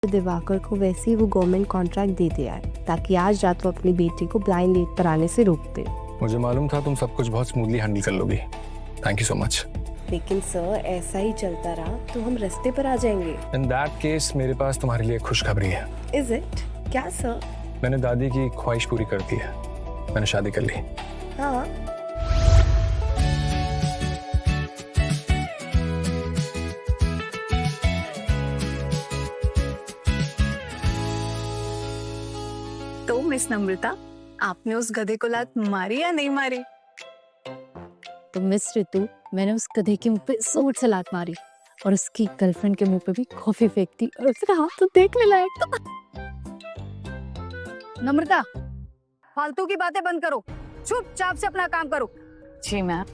तो दिवाकर को वैसे ही वो गवर्नमेंट कॉन्ट्रैक्ट दे दिया है ताकि आज रात वो अपनी बेटी को ब्लाइंड डेट पर आने से रोक दे। मुझे मालूम था तुम सब कुछ बहुत स्मूथली हैंडल कर लोगी। Thank you so much. लेकिन सर ऐसा ही चलता रहा तो हम रास्ते पर आ जाएंगे। इन दैट केस मेरे पास तुम्हारे लिए खुशखबरी है। Is it? क्या सर? मैंने दादी की ख्वाहिश पूरी कर दी है, मैंने शादी कर ली। हाँ। तो मिस नम्रता, आपने उस गधे को लात मारी या नहीं मारी? तो मिस ऋतु, मैंने उस गधे के मुंह पे जोर से लात मारी और उसकी गर्लफ्रेंड के मुंह पे भी कॉफी फेंक दी और उसका हाथ तो देखने लायक तो। नम्रता, फालतू की बातें बंद करो, चुपचाप से अपना काम करो। जी मैम।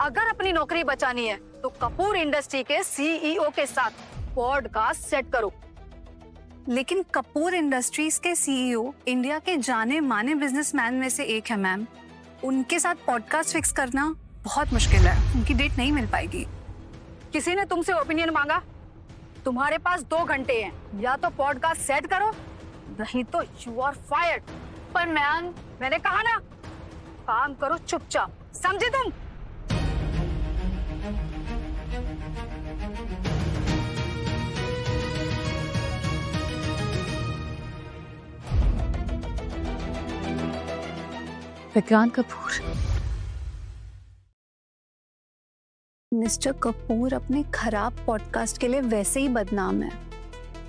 अगर अपनी नौकरी बचानी है तो कपूर इंडस्ट्री के सीईओ के साथ पॉडकास्ट सेट करो। लेकिन कपूर इंडस्ट्रीज के सीईओ इंडिया के जाने माने बिजनेसमैन में से एक है मैम। उनके साथ पॉडकास्ट फिक्स करना बहुत मुश्किल है, उनकी डेट नहीं मिल पाएगी। किसी ने तुमसे ओपिनियन मांगा? तुम्हारे पास 2 घंटे हैं, या तो पॉडकास्ट सेट करो नहीं तो यू आर फायर्ड। पर मैम, मैंने कहा ना, काम करो चुपचाप, समझे तुम? विक्रांत कपूर। मिस्टर कपूर अपने खराब पॉडकास्ट के लिए वैसे ही बदनाम है।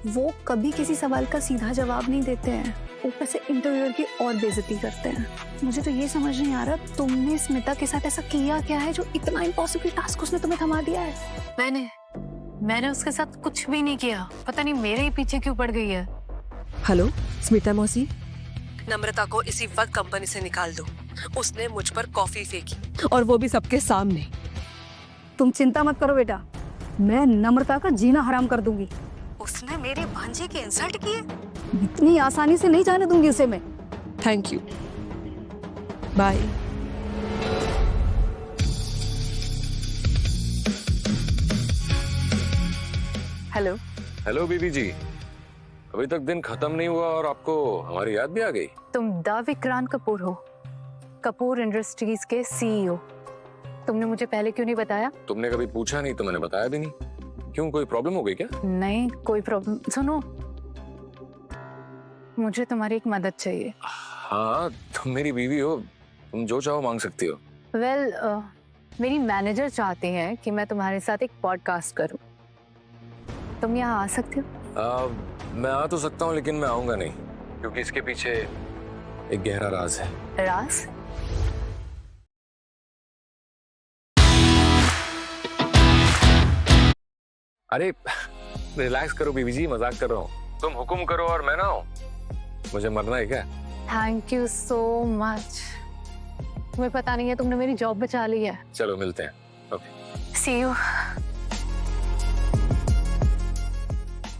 वो कभी किसी सवाल का सीधा जवाब नहीं देते हैं, ऊपर से इंटरव्यूअर की और बेइज्जती करते हैं। मुझे तो ये समझ नहीं आ रहा, तुमने स्मिता के साथ ऐसा किया क्या है जो इतना इम्पॉसिबल टास्क उसने तुम्हें थमा दिया है? मैंने उसके साथ कुछ भी नहीं किया, पता नहीं मेरे ही पीछे क्यों पड़ गई है। हेलो स्मिता मौसी, नम्रता को इसी वक्त कंपनी से निकाल दो। उसने मुझ पर कॉफी फेंकी और वो भी सबके सामने। तुम चिंता मत करो बेटा, मैं नम्रता का जीना हराम कर दूंगी। उसने मेरे भांजे की इंसल्ट की है। इतनी आसानी से नहीं जाने दूंगी उसे मैं। Thank you, bye. Hello. Hello बीबी जी, अभी तक दिन खत्म नहीं हुआ और आपको हमारी याद भी आ गई। तुम द विक्रांत कपूर हो, कपूर इंडस्ट्रीज के सीईओ। तुमने मुझे पहले क्यों नहीं बताया? तुमने कभी पूछा नहीं तो मैंने बताया भी नहीं। क्यों, कोई प्रॉब्लम हो गई क्या? नहीं, कोई प्रॉब्लम। सुनो, मुझे तुम्हारी एक मदद चाहिए। हाँ, तुम मेरी बीवी हो, तुम जो चाहो मांग सकती हो। वेल, मेरी मैनेजर चाहती है कि मैं तुम्हारे साथ एक पॉडकास्ट करूं। तुम यहाँ आ सकते हो? मैं आ तो सकता हूँ लेकिन मैं आऊंगा नहीं, क्योंकि इसके पीछे एक गहरा राज है। राज? अरे रिलैक्स करो बीबी जी, मजाक कर रहा हूँ। तुम हुक्म करो और मैं ना हूँ। मुझे मरना है क्या? Thank you so much. तुम्हें पता नहीं है, तुमने मेरी जॉब बचा ली है। चलो मिलते हैं। Okay, see you.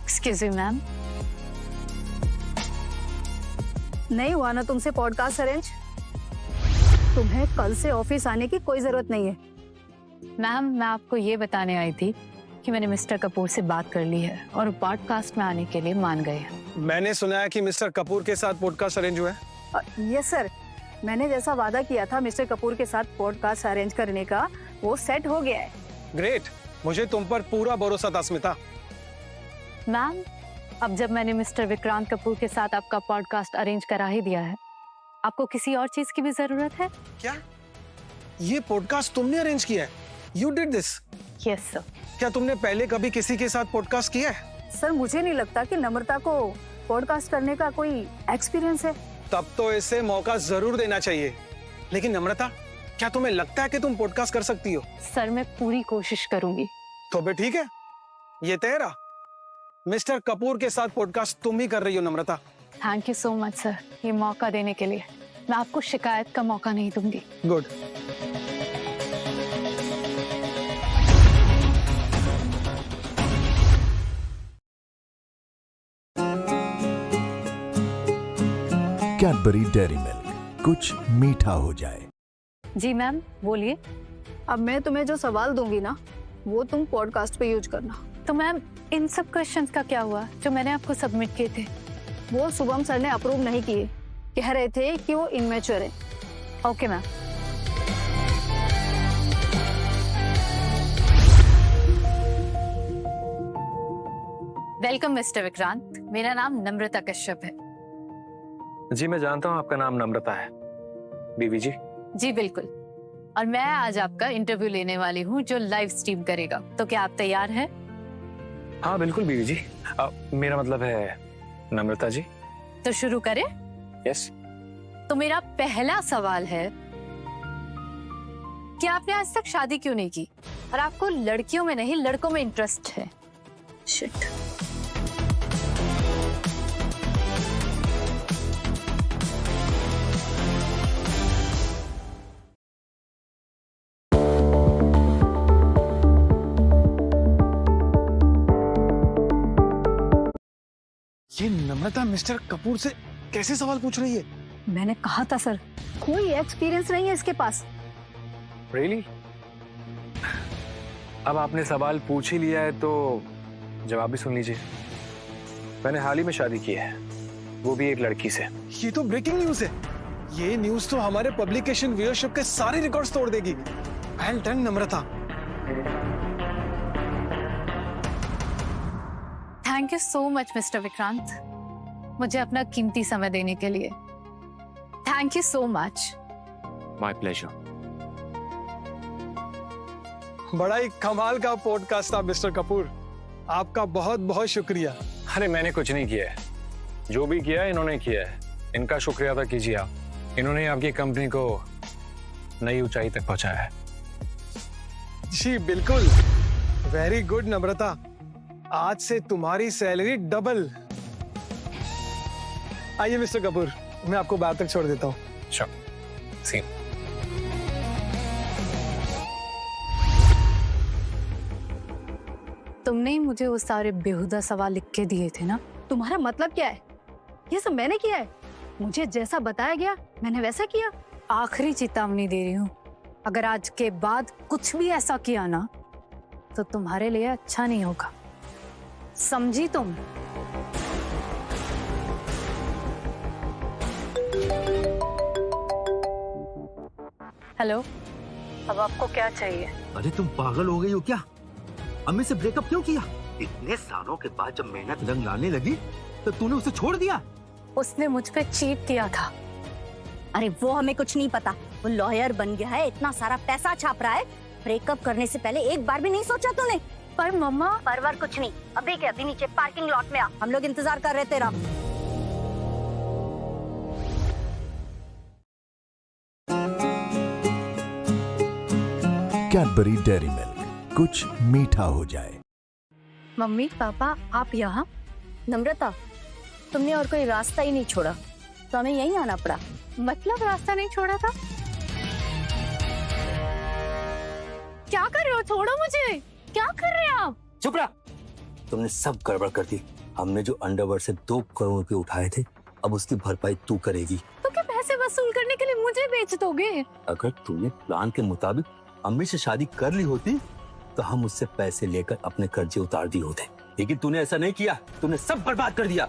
Excuse me ma'am. नहीं हुआ ना तुमसे पॉडकास्ट अरेंज? तुम्हें कल से ऑफिस आने की कोई जरूरत नहीं है। मैम, मैं आपको ये बताने आई थी कि मैंने मिस्टर कपूर से बात कर ली है और पॉडकास्ट में आने के लिए मान गए हैं। मैंने सुना है कि मिस्टर कपूर के साथ पॉडकास्ट अरेंज हुआ है। यस सर, मैंने जैसा वादा किया था मिस्टर कपूर के साथ पॉडकास्ट अरेंज करने का, वो सेट हो गया है। ग्रेट, मुझे तुम पर पूरा भरोसा था स्मिता। मैम, अब जब मैंने मिस्टर विक्रांत कपूर के साथ आपका पॉडकास्ट अरेंज करा ही दिया है, आपको किसी और चीज की भी जरूरत है? क्या ये पॉडकास्ट तुमने अरेंज किया है? You did this? Yes sir. क्या तुमने पहले कभी किसी के साथ पॉडकास्ट किया है? सर, मुझे नहीं लगता कि नम्रता को पॉडकास्ट करने का कोई एक्सपीरियंस है। तब तो इसे मौका जरूर देना चाहिए। लेकिन नम्रता, क्या तुम्हें लगता है कि तुम पॉडकास्ट कर सकती हो? सर, मैं पूरी कोशिश करूंगी। तो भी ठीक है, ये तेरा मिस्टर कपूर के साथ पॉडकास्ट तुम ही कर रही हो Namrata. Thank you so much sir, ये मौका देने के लिए। मैं आपको शिकायत का मौका नहीं दूंगी। गुड। कैडबरी डेयरी मिल्क, कुछ मीठा हो जाए। जी मैम, बोलिए। अब मैं तुम्हें जो सवाल दूंगी ना, वो तुम पॉडकास्ट पे यूज करना। तो मैम इन सब क्वेश्चंस का क्या हुआ जो मैंने आपको सबमिट किए थे? वो शुभम सर ने अप्रूव नहीं किए, कह रहे थे कि वो इनमेच्योर है। Okay ma'am. Welcome mister Vikrant, मेरा नाम नम्रता कश्यप है। जी मैं जानता हूँ आपका नाम नम्रता है, बीवी जी। जी बिल्कुल, और मैं आज आपका इंटरव्यू लेने वाली हूँ जो लाइव स्ट्रीम करेगा। तो क्या आप तैयार हैं? हाँ बिल्कुल बीवी जी। मेरा मतलब है नम्रता जी। तो शुरू करें? यस। तो मेरा पहला सवाल है कि आपने आज तक शादी क्यों नहीं की और आपको लड़कियों में नहीं लड़कों में इंटरेस्ट है? शिट। ये नम्रता मिस्टर कपूर से कैसे सवाल पूछ रही है? मैंने कहा था सर, कोई एक्सपीरियंस नहीं है इसके पास। रियली? अब आपने सवाल पूछ ही लिया है तो जवाब भी सुन लीजिए। मैंने हाल ही में शादी की है, वो भी एक लड़की से। ये तो ब्रेकिंग न्यूज है। ये न्यूज तो हमारे पब्लिकेशन व्यूअरशिप के सारे रिकॉर्ड्स तोड़ देगी। Well done Namrata. Thank you so much mister Vikrant, मुझे अपना कीमती समय देने के लिए। Thank you so much. My pleasure. बड़ा ही कमाल का पॉडकास्ट था मिस्टर कपूर, आपका बहुत बहुत शुक्रिया। अरे मैंने कुछ नहीं किया है, जो भी किया है इन्होंने किया है। इनका शुक्रिया अदा कीजिए आप, इन्होंने आपकी कंपनी को नई ऊंचाई तक पहुंचाया है। जी बिल्कुल, वेरी गुड नम्रता, आज से तुम्हारी सैलरी डबल। आइए मिस्टर कपूर, मैं आपको बाहर तक छोड़ देता हूँ। श्योर, सी। तुमने ही मुझे वो सारे बेहुदा सवाल लिख के दिए थे ना? तुम्हारा मतलब क्या है? ये सब मैंने किया है, मुझे जैसा बताया गया मैंने वैसा किया। आखिरी चेतावनी दे रही हूँ, अगर आज के बाद कुछ भी ऐसा किया ना तो तुम्हारे लिए अच्छा नहीं होगा, समझी तुम? हेलो, अब आपको क्या चाहिए? अरे तुम पागल हो गई हो क्या? अम्मी से ब्रेकअप क्यों किया? इतने सालों के बाद जब मेहनत रंग लाने लगी तो तूने उसे छोड़ दिया? उसने मुझ पे चीट किया था। अरे वो हमें कुछ नहीं पता, वो लॉयर बन गया है, इतना सारा पैसा छाप रहा है। ब्रेकअप करने से पहले एक बार भी नहीं सोचा तूने? पर मम्मा, परवर कुछ नहीं, अभी के अभी नीचे पार्किंग लॉट में आ, हम लोग इंतजार कर रहे तेरा। कैडबरी डेयरी मिल्क, कुछ मीठा हो जाए। मम्मी पापा आप यहाँ? नम्रता, तुमने और कोई रास्ता ही नहीं छोड़ा तो हमें यहीं आना पड़ा। मतलब रास्ता नहीं छोड़ा था? क्या कर रहे हो? छोड़ो मुझे, क्या कर रहे हैं आप? चुप रहा। तुमने सब गड़बड़ कर दी। हमने जो अंडरवर्ल्ड से 2 करोड़ रुपए उठाए थे, अब उसकी भरपाई तू करेगी। तो क्या पैसे वसूल करने के लिए मुझे बेच दोगे? अगर तूने प्लान के मुताबिक अम्मी से शादी कर ली होती तो हम उससे पैसे लेकर अपने कर्जे उतार दिए होते, लेकिन तूने ऐसा नहीं किया, तूने सब बर्बाद कर दिया।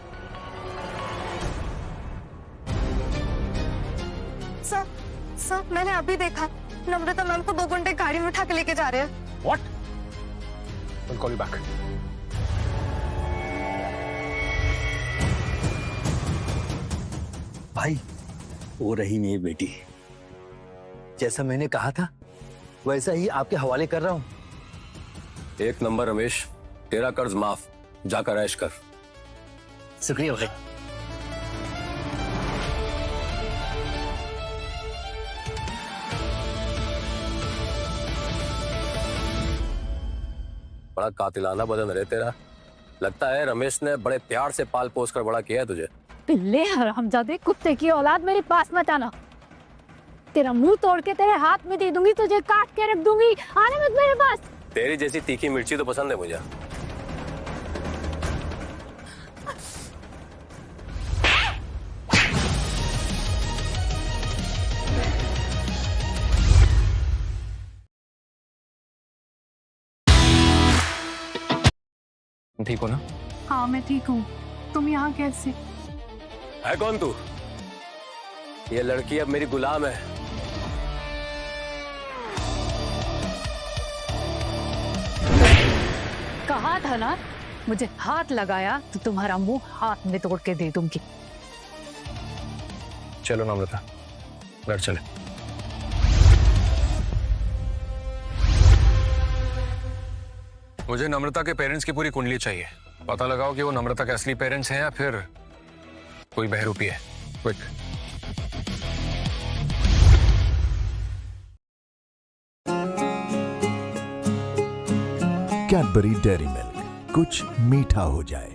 सर मैंने अभी देखा, नम्रता मैम को 2 घंटे गाड़ी में उठा के लेके जा रहे हैं। What? I'll call you back. भाई, वो रही मेरी बेटी, जैसा मैंने कहा था वैसा ही आपके हवाले कर रहा हूँ। एक नंबर रमेश, तेरा कर्ज माफ, जाकर ऐश कर। शुक्रिया भाई। बड़ा कातिलाना बदन रहे तेरा, लगता है रमेश ने बड़े प्यार से पाल पोस कर बड़ा किया है तुझे। पिल्ले हरामजादे, कुत्ते की औलाद, मेरे पास मत आना। तेरा मुंह तोड़ के तेरे हाथ में दे दूंगी, तुझे काट के रख दूंगी। आने मत मेरे पास। तेरी जैसी तीखी मिर्ची तो पसंद है मुझे। ठीक हो ना? हाँ मैं ठीक हूँ, तुम यहाँ कैसे? है कौन तू? ये लड़की अब मेरी गुलाम है। कहा था ना, मुझे हाथ लगाया तो तुम्हारा मुंह हाथ में तोड़ के दे दूंगी। चलो नम्रता, घर चले। मुझे नम्रता के पेरेंट्स की पूरी कुंडली चाहिए। पता लगाओ कि वो नम्रता के असली पेरेंट्स हैं या फिर कोई बहरूपी है। क्विक। कैडबरी डेयरी मिल्क, कुछ मीठा हो जाए।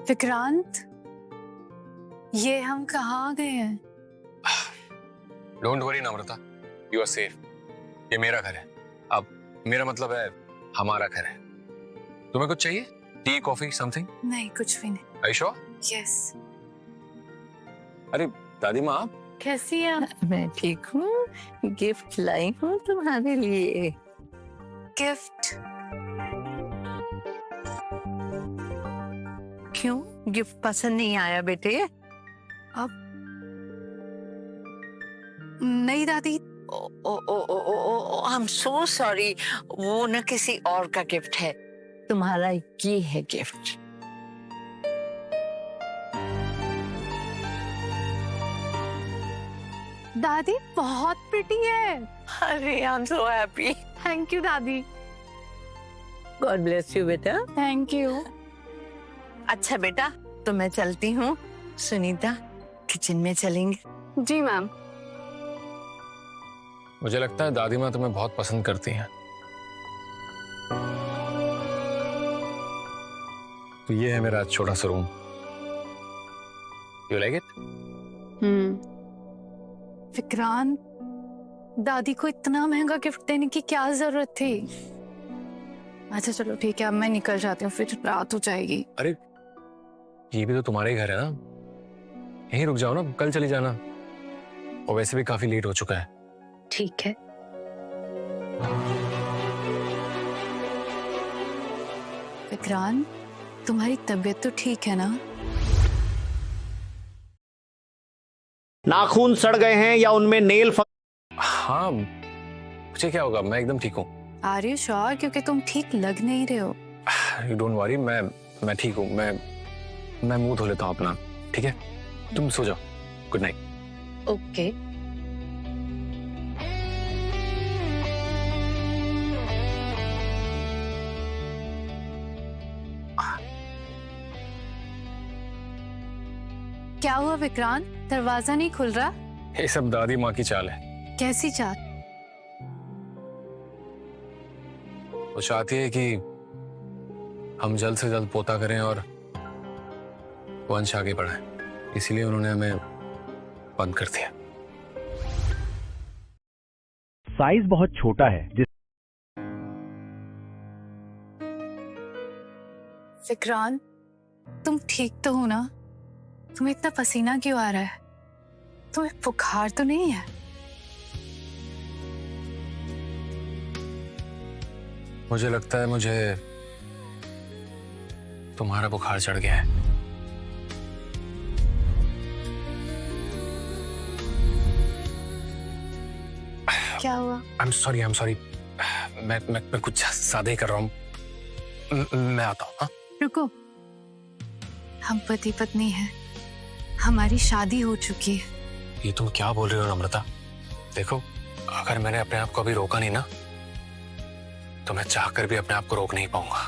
विक्रांत, ये हम कहाँ गए हैं? Don't worry Namrata, you are safe. ये मेरा घर है। अब मेरा मतलब है हमारा घर है। तुम्हें कुछ चाहिए? T, coffee, something? नहीं, कुछ भी नहीं। Are you sure? यस। अरे दादी माँ, आप कैसी है? मैं ठीक हूँ, गिफ्ट लाई हूँ तुम्हारे लिए। गिफ्ट? क्यों, गिफ्ट पसंद नहीं आया बेटे? अब नहीं दादी। ओ ओ ओ ओ ओ आई एम सो सॉरी, वो न किसी और का गिफ्ट है, तुम्हारा ये है गिफ्ट। दादी बहुत प्रिटी है। अरे I am so happy. Thank you दादी। गॉड ब्लेस यू बेटा। Thank you. अच्छा बेटा, तो मैं चलती हूँ। सुनीता, किचन में चलेंगे? जी मैम। मुझे लगता है दादी माँ तुम्हें बहुत पसंद करती हैं। तो ये है मेरा छोटा सा room. You like it? Vikrant, दादी को इतना महंगा गिफ्ट देने की क्या जरूरत थी? अच्छा चलो ठीक है, अब मैं निकल जाती हूँ, फिर रात हो जाएगी। अरे ये भी तो तुम्हारा ही घर है ना, यहीं रुक जाओ ना, कल चली जाना। और वैसे भी काफी लेट हो चुका है। ठीक है। विक्रांत, तुम्हारी तबीयत तो ठीक है ना? नाखून सड़ गए हैं या उनमें नेल हाँ, मुझे क्या होगा, मैं एकदम ठीक हूँ। Are you sure? क्योंकि तुम ठीक लग नहीं रहे हो। यू डोंट वरी, मैं ठीक हूँ। मैं मुंह धो लेता हूँ अपना, ठीक है? तुम सो जाओ। Good night. ओके। क्या हुआ विक्रांत, दरवाजा नहीं खुल रहा? ये सब दादी माँ की चाल है। कैसी चाल? वो चाहती है कि हम जल्द से जल्द पोता करें और वंश आगे बढ़ाएं, इसीलिए उन्होंने हमें बंद कर दिया। साइज बहुत छोटा है। विक्रांत, तुम ठीक तो हो ना? तुम्हें इतना पसीना क्यों आ रहा है? तुम्हें बुखार तो नहीं है? मुझे लगता है मुझे तुम्हारा बुखार चढ़ गया है। क्या हुआ? I'm sorry. मैं कुछ ज्यादा ही कर रहा हूँ। मैं आता हूँ। हाँ? रुको, हम पति पत्नी हैं, हमारी शादी हो चुकी है। ये तुम क्या बोल रही हो नम्रता? देखो, अगर मैंने अपने आप को अभी रोका नहीं ना, तो मैं चाहकर भी अपने आप को रोक नहीं पाऊंगा।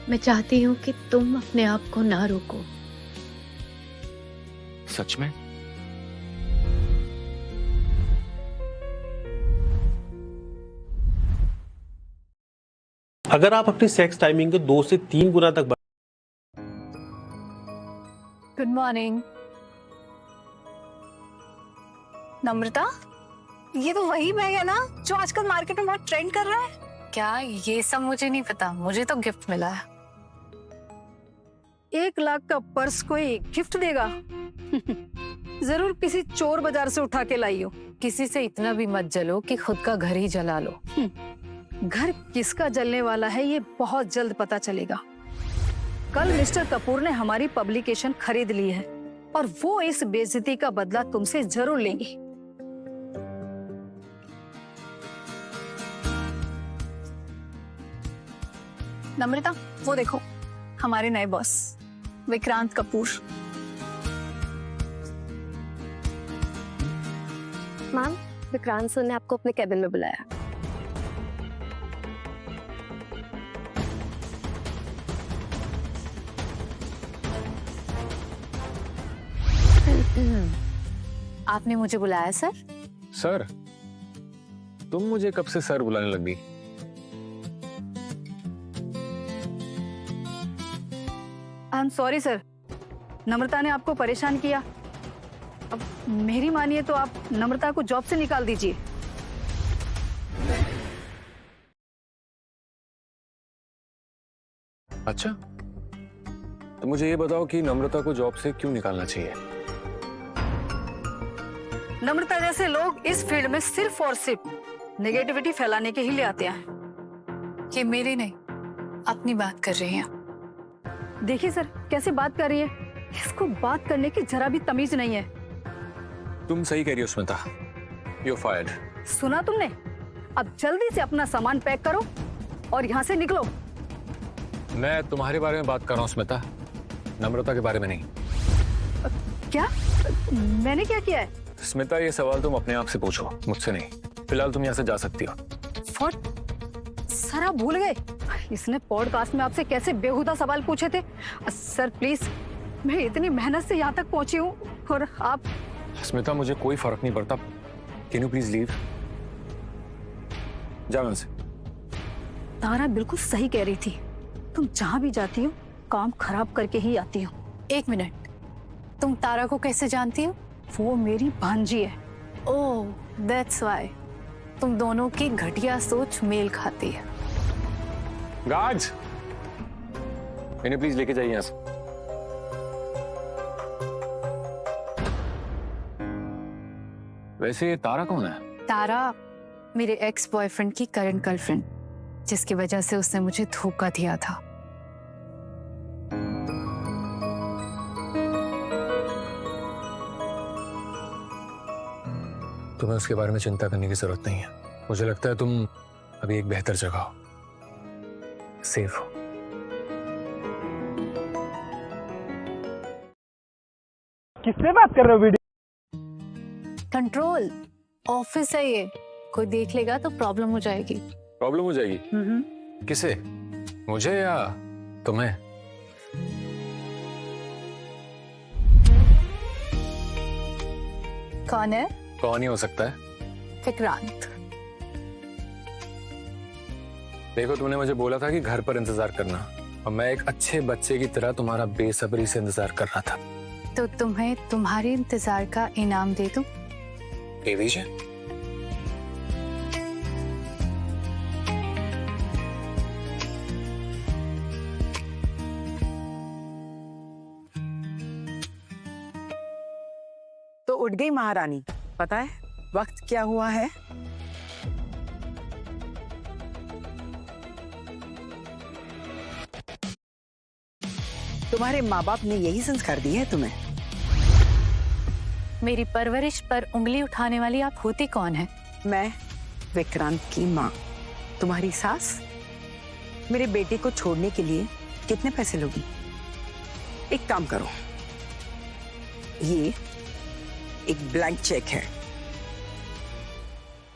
मैं चाहती हूँ कि तुम अपने आप को ना रोको। सच में? अगर आप अपनी सेक्स टाइमिंग को 2 से 3 गुना तक गुड मॉर्निंग। नम्रता, ये तो वही बैग है ना जो आजकल मार्केट में बहुत ट्रेंड कर रहा है? क्या ये सब मुझे नहीं पता, मुझे तो गिफ्ट मिला है। 1 लाख का पर्स कोई गिफ्ट देगा? जरूर किसी चोर बाजार से उठा के लाई हो। किसी से इतना भी मत जलो कि खुद का घर ही जला लो। घर किसका जलने वाला है ये बहुत जल्द पता चलेगा। कल मिस्टर कपूर ने हमारी पब्लिकेशन खरीद ली है और वो इस बेइज्जती का बदला तुमसे जरूर लेंगी। नम्रता, वो देखो हमारे नए boss Vikrant Kapoor. Ma'am, Vikrant sir ने आपको अपने कैबिन में बुलाया। आपने मुझे बुलाया सर? सर, तुम मुझे कब से सर बुलाने लग गई? आई एम सॉरी सर, नम्रता ने आपको परेशान किया। अब मेरी मानिए तो आप नम्रता को जॉब से निकाल दीजिए। अच्छा, तो मुझे ये बताओ कि नम्रता को जॉब से क्यों निकालना चाहिए? नम्रता जैसे लोग इस फील्ड में सिर्फ और सिर्फ नेगेटिविटी फैलाने के ही लिए आते हैं। ये मेरी नहीं, अपनी बात कर रही हैं। देखिए सर, कैसे बात कर रही है। इसको बात करने की जरा भी तमीज नहीं है। तुम सही कह रही हो स्मिता, यू फायर्ड। सुना तुमने? अब जल्दी से अपना सामान पैक करो और यहाँ से निकलो। मैं तुम्हारे बारे में बात कर रहा हूँ स्मिता, नम्रता के बारे में नहीं। क्या? मैंने क्या किया है? स्मिता, ये सवाल तुम अपने आप से पूछो, मुझसे नहीं। फिलहाल तुम यहाँ से जा सकती हो। सर, आप भूल गए इसने पॉडकास्ट में आपसे कैसे बेहुदा सवाल पूछे थे। सर प्लीज, मैं इतनी मेहनत से यहाँ तक पहुंची हूँ और आप। स्मिता, मुझे कोई फर्क नहीं पड़ता। Can you please leave? जाओ यहाँ से। तारा बिल्कुल सही कह रही थी, तुम जहाँ भी जाती हो काम खराब करके ही आती हो। एक मिनट, तुम तारा को कैसे जानती हो? वो मेरी भांजी है। ओह, दैट्स व्हाई तुम दोनों की घटिया सोच मेल खाती है। गार्ड्स, इन्हें प्लीज लेके जाइए यहाँ से। वैसे ये तारा कौन है? तारा मेरे एक्स बॉयफ्रेंड की करंट गर्लफ्रेंड, जिसकी वजह से उसने मुझे धोखा दिया था। तुम्हें उसके बारे में चिंता करने की जरूरत नहीं है। मुझे लगता है तुम अभी एक बेहतर जगह हो, सेफ हो। किससे बात कर रहे हो? वीडियो कंट्रोल ऑफिस है ये, कोई देख लेगा तो प्रॉब्लम हो जाएगी। प्रॉब्लम हो जाएगी? किसे? मुझे या तुम्हें? कौन है? कौन ही हो सकता है? विक्रांत। देखो, तुमने मुझे बोला था कि घर पर इंतजार करना, और मैं एक अच्छे बच्चे की तरह तुम्हारा बेसब्री से इंतजार कर रहा था। तो तुम्हें तुम्हारे इंतजार का इनाम दे दूं? दे दीजिए। तो उठ गई महारानी। पता है वक्त क्या हुआ है? तुम्हारे माँ बाप ने यही संस्कार दिए है तुम्हें? मेरी परवरिश पर उंगली उठाने वाली आप होती कौन है? मैं विक्रांत की माँ, तुम्हारी सास। मेरे बेटे को छोड़ने के लिए कितने पैसे लोगी? एक काम करो, ये एक ब्लैंक चेक है,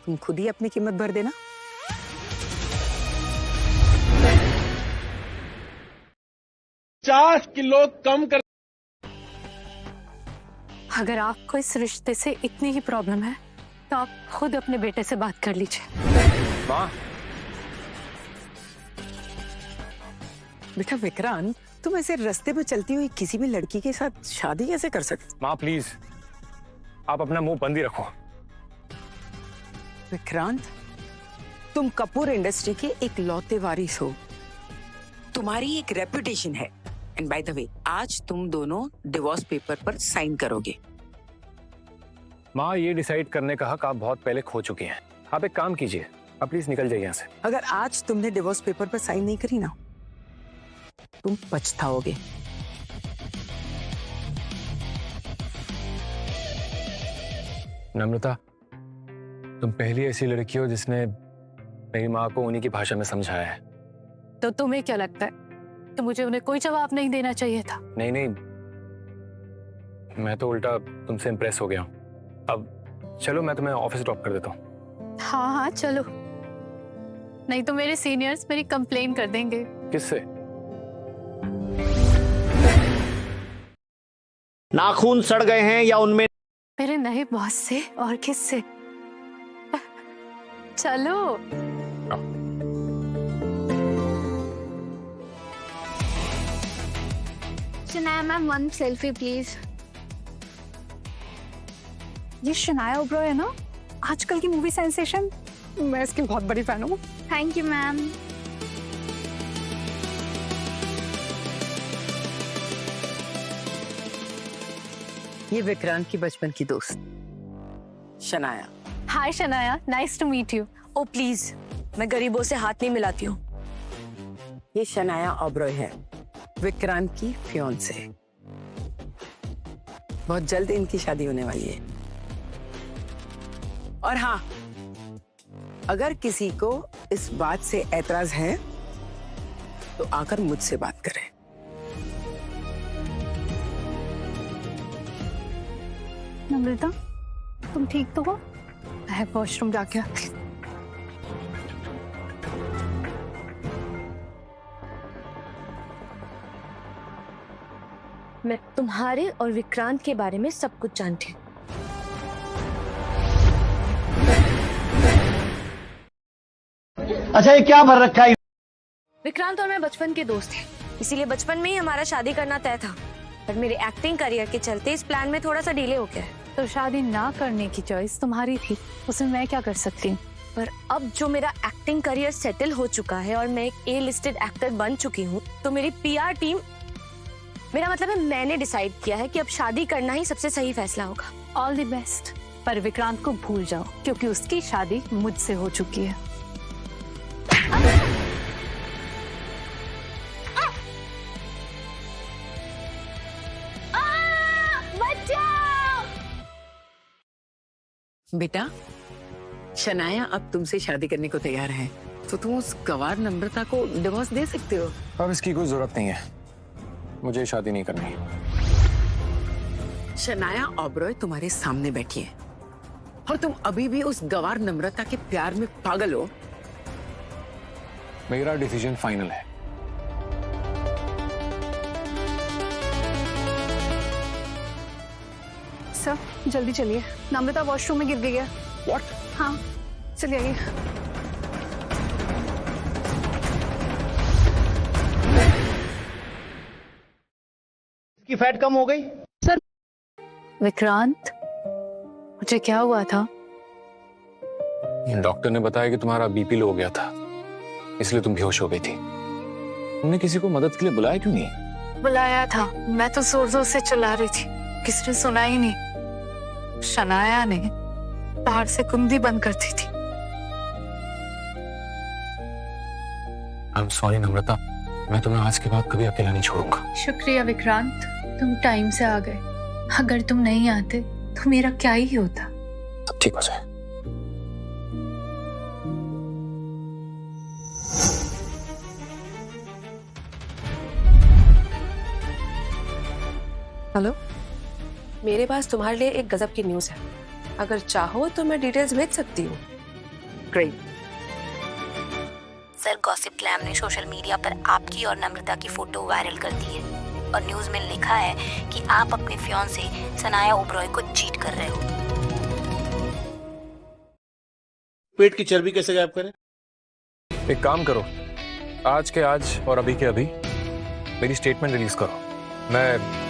तुम खुद ही अपनी कीमत भर देना। किलो कम कर। अगर आपको इस रिश्ते से इतनी ही प्रॉब्लम है तो आप खुद अपने बेटे से बात कर लीजिए। माँ। बेटा विक्रांत, तुम ऐसे रास्ते पे चलती हुई किसी भी लड़की के साथ शादी कैसे कर सकते? माँ प्लीज, आप अपना मुंह बंद ही रखो। विक्रांत, तुम कपूर इंडस्ट्री के एक लौते वारिस हो, तुम्हारी एक रेपुटेशन है। एंड बाय द वे, आज तुम दोनों डिवोर्स पेपर पर साइन करोगे। माँ, ये डिसाइड करने का हक आप बहुत पहले खो चुके हैं। आप एक काम कीजिए, अब प्लीज निकल जाइए यहाँ से। अगर आज तुमने डिवोर्स पेपर पर साइन नहीं करी ना, तुम पछताओगे। नम्रता, तुम पहली ऐसी लड़की हो जिसने मेरी माँ को उन्हीं की भाषा में समझाया है। तो तुम्हें क्या लगता है तो मुझे उन्हें कोई जवाब नहीं देना चाहिए था? नहीं नहीं, मैं तो उल्टा तुमसे इम्प्रेस हो गया हूँ। अब चलो, मैं तुम्हें ऑफिस ड्रॉप कर देता हूँ। हाँ हाँ चलो, नहीं तो मेरे सीनियर्स मेरी कंप्लेन कर देंगे। किससे? नाखून सड़ गए हैं या उनमें मेरे नए बॉस से और किससे? चलो। Shanaya ma'am, 1 selfie please. ये शनाया ओबरॉय है ना, आजकल की मूवी सेंसेशन? मैं इसकी बहुत बड़ी फैन हूँ। Thank you ma'am. ये विक्रांत की बचपन की दोस्त Shanaya. Hi Shanaya, nice to meet you. Oh please, मैं गरीबों से हाथ नहीं मिलाती हूँ। ये शनाया ओबरॉय है, विक्रांत की फियांसे। बहुत जल्द इनकी शादी होने वाली है। और हाँ, अगर किसी को इस बात से ऐतराज है तो आकर मुझसे बात करें। नम्रता, तुम ठीक तो हो? मैं वॉशरूम जाके आती हूँ। मैं तुम्हारे और विक्रांत के बारे में सब कुछ जानती हूँ। अच्छा ये क्या भर रखा है? विक्रांत और मैं बचपन के दोस्त हैं, इसीलिए बचपन में ही हमारा शादी करना तय था। पर मेरे एक्टिंग करियर के चलते इस प्लान में थोड़ा सा डिले हो गया है। तो शादी ना करने की चॉइस तुम्हारी थी, उसमें मैं क्या कर सकती हूँ? पर अब जो मेरा एक्टिंग करियर सेटल हो चुका है और मैं एक ए लिस्टेड एक्टर बन चुकी हूँ, तो मेरी पीआर टीम, मेरा मतलब है मैंने डिसाइड किया है कि अब शादी करना ही सबसे सही फैसला होगा। All the best. पर विक्रांत को भूल जाओ क्योंकि उसकी शादी मुझसे हो चुकी है। बेटा, शनाया अब तुमसे शादी करने को तैयार है, तो तुम उस गवार नम्रता को डिवोर्स दे सकते हो। अब इसकी कोई जरूरत नहीं है, मुझे शादी नहीं करनी। शनाया ओबरॉय तुम्हारे सामने बैठी है और तुम अभी भी उस गवार नम्रता के प्यार में पागल हो। मेरा डिसीजन फाइनल है। सर जल्दी चलिए, नम्रता वॉशरूम में गिर गई है। What? हाँ चलिए आइए। की फैट कम हो गई? सर विक्रांत, मुझे क्या हुआ था? डॉक्टर ने बताया कि तुम्हारा बीपी लो हो गया था, इसलिए तुम बेहोश हो गई थी। तुमने किसी को मदद के लिए बुलाया क्यों नहीं? बुलाया था, मैं तो जोर जोर से चिल्ला रही थी, किसी ने सुना ही नहीं। शनाया ने बाहर से कुंडी बंद कर दी थी। आई एम सॉरी नम्रता, मैं तुम्हें आज के बाद कभी अकेला नहीं छोड़ूंगा। शुक्रिया विक्रांत, तुम टाइम से आ गए। अगर तुम नहीं आते तो मेरा क्या ही होता। सब ठीक हो जाए। हेलो, मेरे पास तुम्हारे लिए एक गजब की न्यूज़ है। अगर चाहो तो मैं डिटेल्स भेज सकती हूँ। ग्रेट। सर, गॉसिप ग्लैम ने सोशल मीडिया पर आपकी और नम्रता की फोटो वायरल कर दी है और न्यूज में लिखा है कि आप अपने फियांसे शनाया ओबरॉय को चीट कर रहे हो। पेट की चर्बी कैसे गायब करें? एक काम करो, आज के आज और अभी के अभी मेरी स्टेटमेंट रिलीज करो। मैं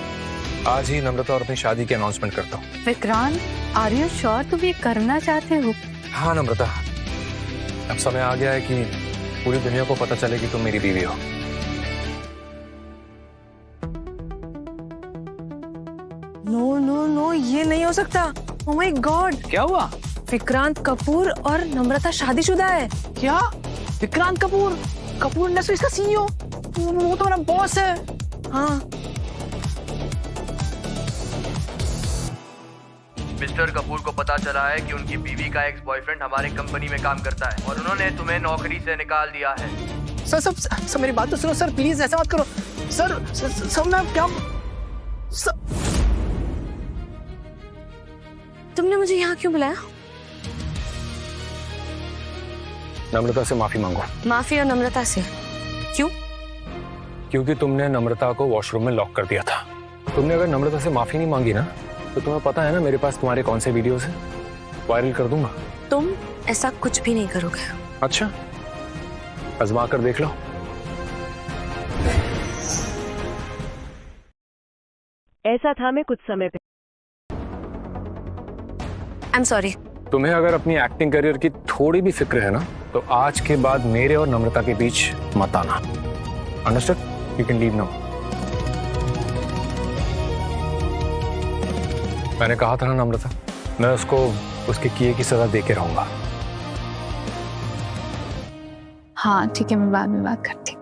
आज ही नम्रता और अपनी शादी की अनाउंसमेंट करता हूँ। विक्रांत, आर यू श्योर तुम ये करना चाहते हो? हाँ नम्रता, अब समय आ गया है कि पूरी दुनिया को पता चले कि तुम मेरी बीवी हो। नो नो नो, ये नहीं हो सकता। ओह माय गॉड, क्या हुआ? विक्रांत कपूर और नम्रता शादीशुदा है। क्या? विक्रांत कपूर, कपूर इंडस्ट्रीज का सीईओ, वो तो मेरा बॉस है। हाँ। मिस्टर कपूर को पता चला है कि उनकी बीवी का एक्स बॉयफ्रेंड हमारे कंपनी में काम करता है और उन्होंने तुम्हें नौकरी से निकाल दिया है। सर मेरी बात तो सुनो सर, प्लीज ऐसा मत करो सर मैं क्या तुमने मुझे यहाँ क्यों बुलाया? नम्रता से माफी मांगो। माफी और नम्रता से? क्यों? क्योंकि तुमने नम्रता को वॉशरूम में लॉक कर दिया था। तुमने अगर नम्रता से माफी नहीं मांगी ना, तो तुम्हें पता है ना मेरे पास तुम्हारे कौन से वीडियोस हैं, वायरल कर दूंगा। तुम ऐसा कुछ भी नहीं करोगे। अच्छा, आजमा कर देख लो। ऐसा था मैं कुछ समय पे। I am sorry. तुम्हें अगर अपनी एक्टिंग करियर की थोड़ी भी फिक्र है ना, तो आज के बाद मेरे और नम्रता के बीच मत आना। Understood? You can leave now. मैंने कहा था ना नम्रता, मैं उसको उसके किए की सजा दे के रहूंगा। हाँ ठीक है, मैं बाद में बात करती।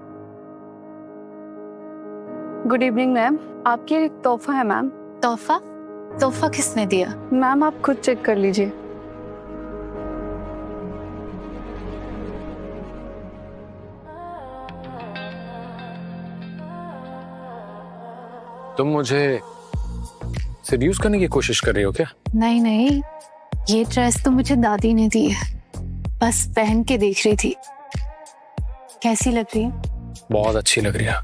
गुड इवनिंग मैम, आपके लिए एक तोहफा है मैम। तोहफा? तोहफा किसने दिया? मैम आप खुद चेक कर लीजिए। तुम मुझे सेड्यूस करने की कोशिश कर रही हो क्या? नहीं नहीं, ये ड्रेस तो मुझे दादी ने दी है, बस पहन के देख रही थी। कैसी लग रही है? बहुत अच्छी लग रही है।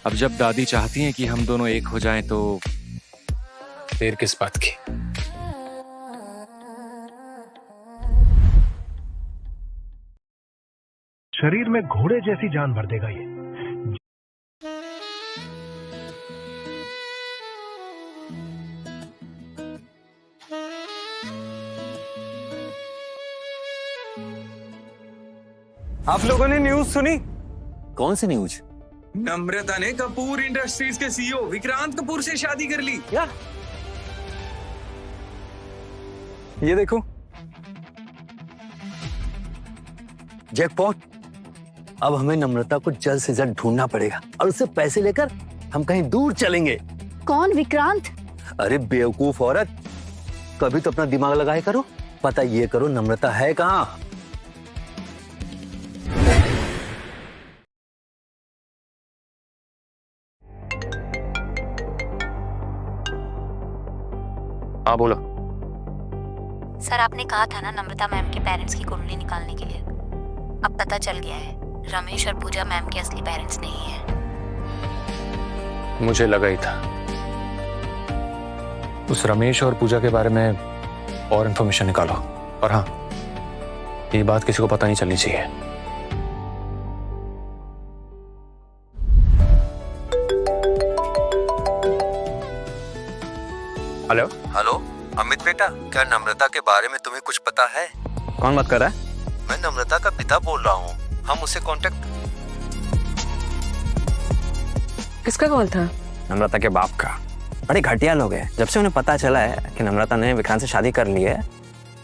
अब जब दादी चाहती हैं कि हम दोनों एक हो जाएं तो देर किस बात की? शरीर में घोड़े जैसी जान भर देगा ये। आप लोगों ने न्यूज सुनी? कौन सी न्यूज? नम्रता ने कपूर इंडस्ट्रीज के सीईओ विक्रांत कपूर से शादी कर ली। क्या? ये देखो, जैकपॉट। अब हमें नम्रता को जल्द से जल्द ढूंढना पड़ेगा और उससे पैसे लेकर हम कहीं दूर चलेंगे। कौन? विक्रांत? अरे बेवकूफ औरत, कभी तो अपना दिमाग लगाए करो। पता ये करो नम्रता है कहाँ। हाँ बोलो। सर आपने कहा था ना नम्रता मैम के पेरेंट्स की कुंडली निकालने के लिए। अब पता चल गया है, रमेश और पूजा मैम के असली पेरेंट्स नहीं हैं। मुझे लगा ही था। उस रमेश और पूजा के बारे में और इंफॉर्मेशन निकालो। और हाँ, ये बात किसी को पता नहीं चलनी चाहिए। हेलो हेलो, अमित बेटा, क्या नम्रता के बारे में तुम्हें कुछ पता है? कौन बात कर रहा है? मैं नम्रता का पिता बोल रहा हूँ। हम उसे कांटेक्ट। किसका कॉल था? नम्रता के बाप का। बड़े घटिया लोग हैं। जब से उन्हें पता चला है कि नम्रता ने विक्रांत से शादी कर ली है,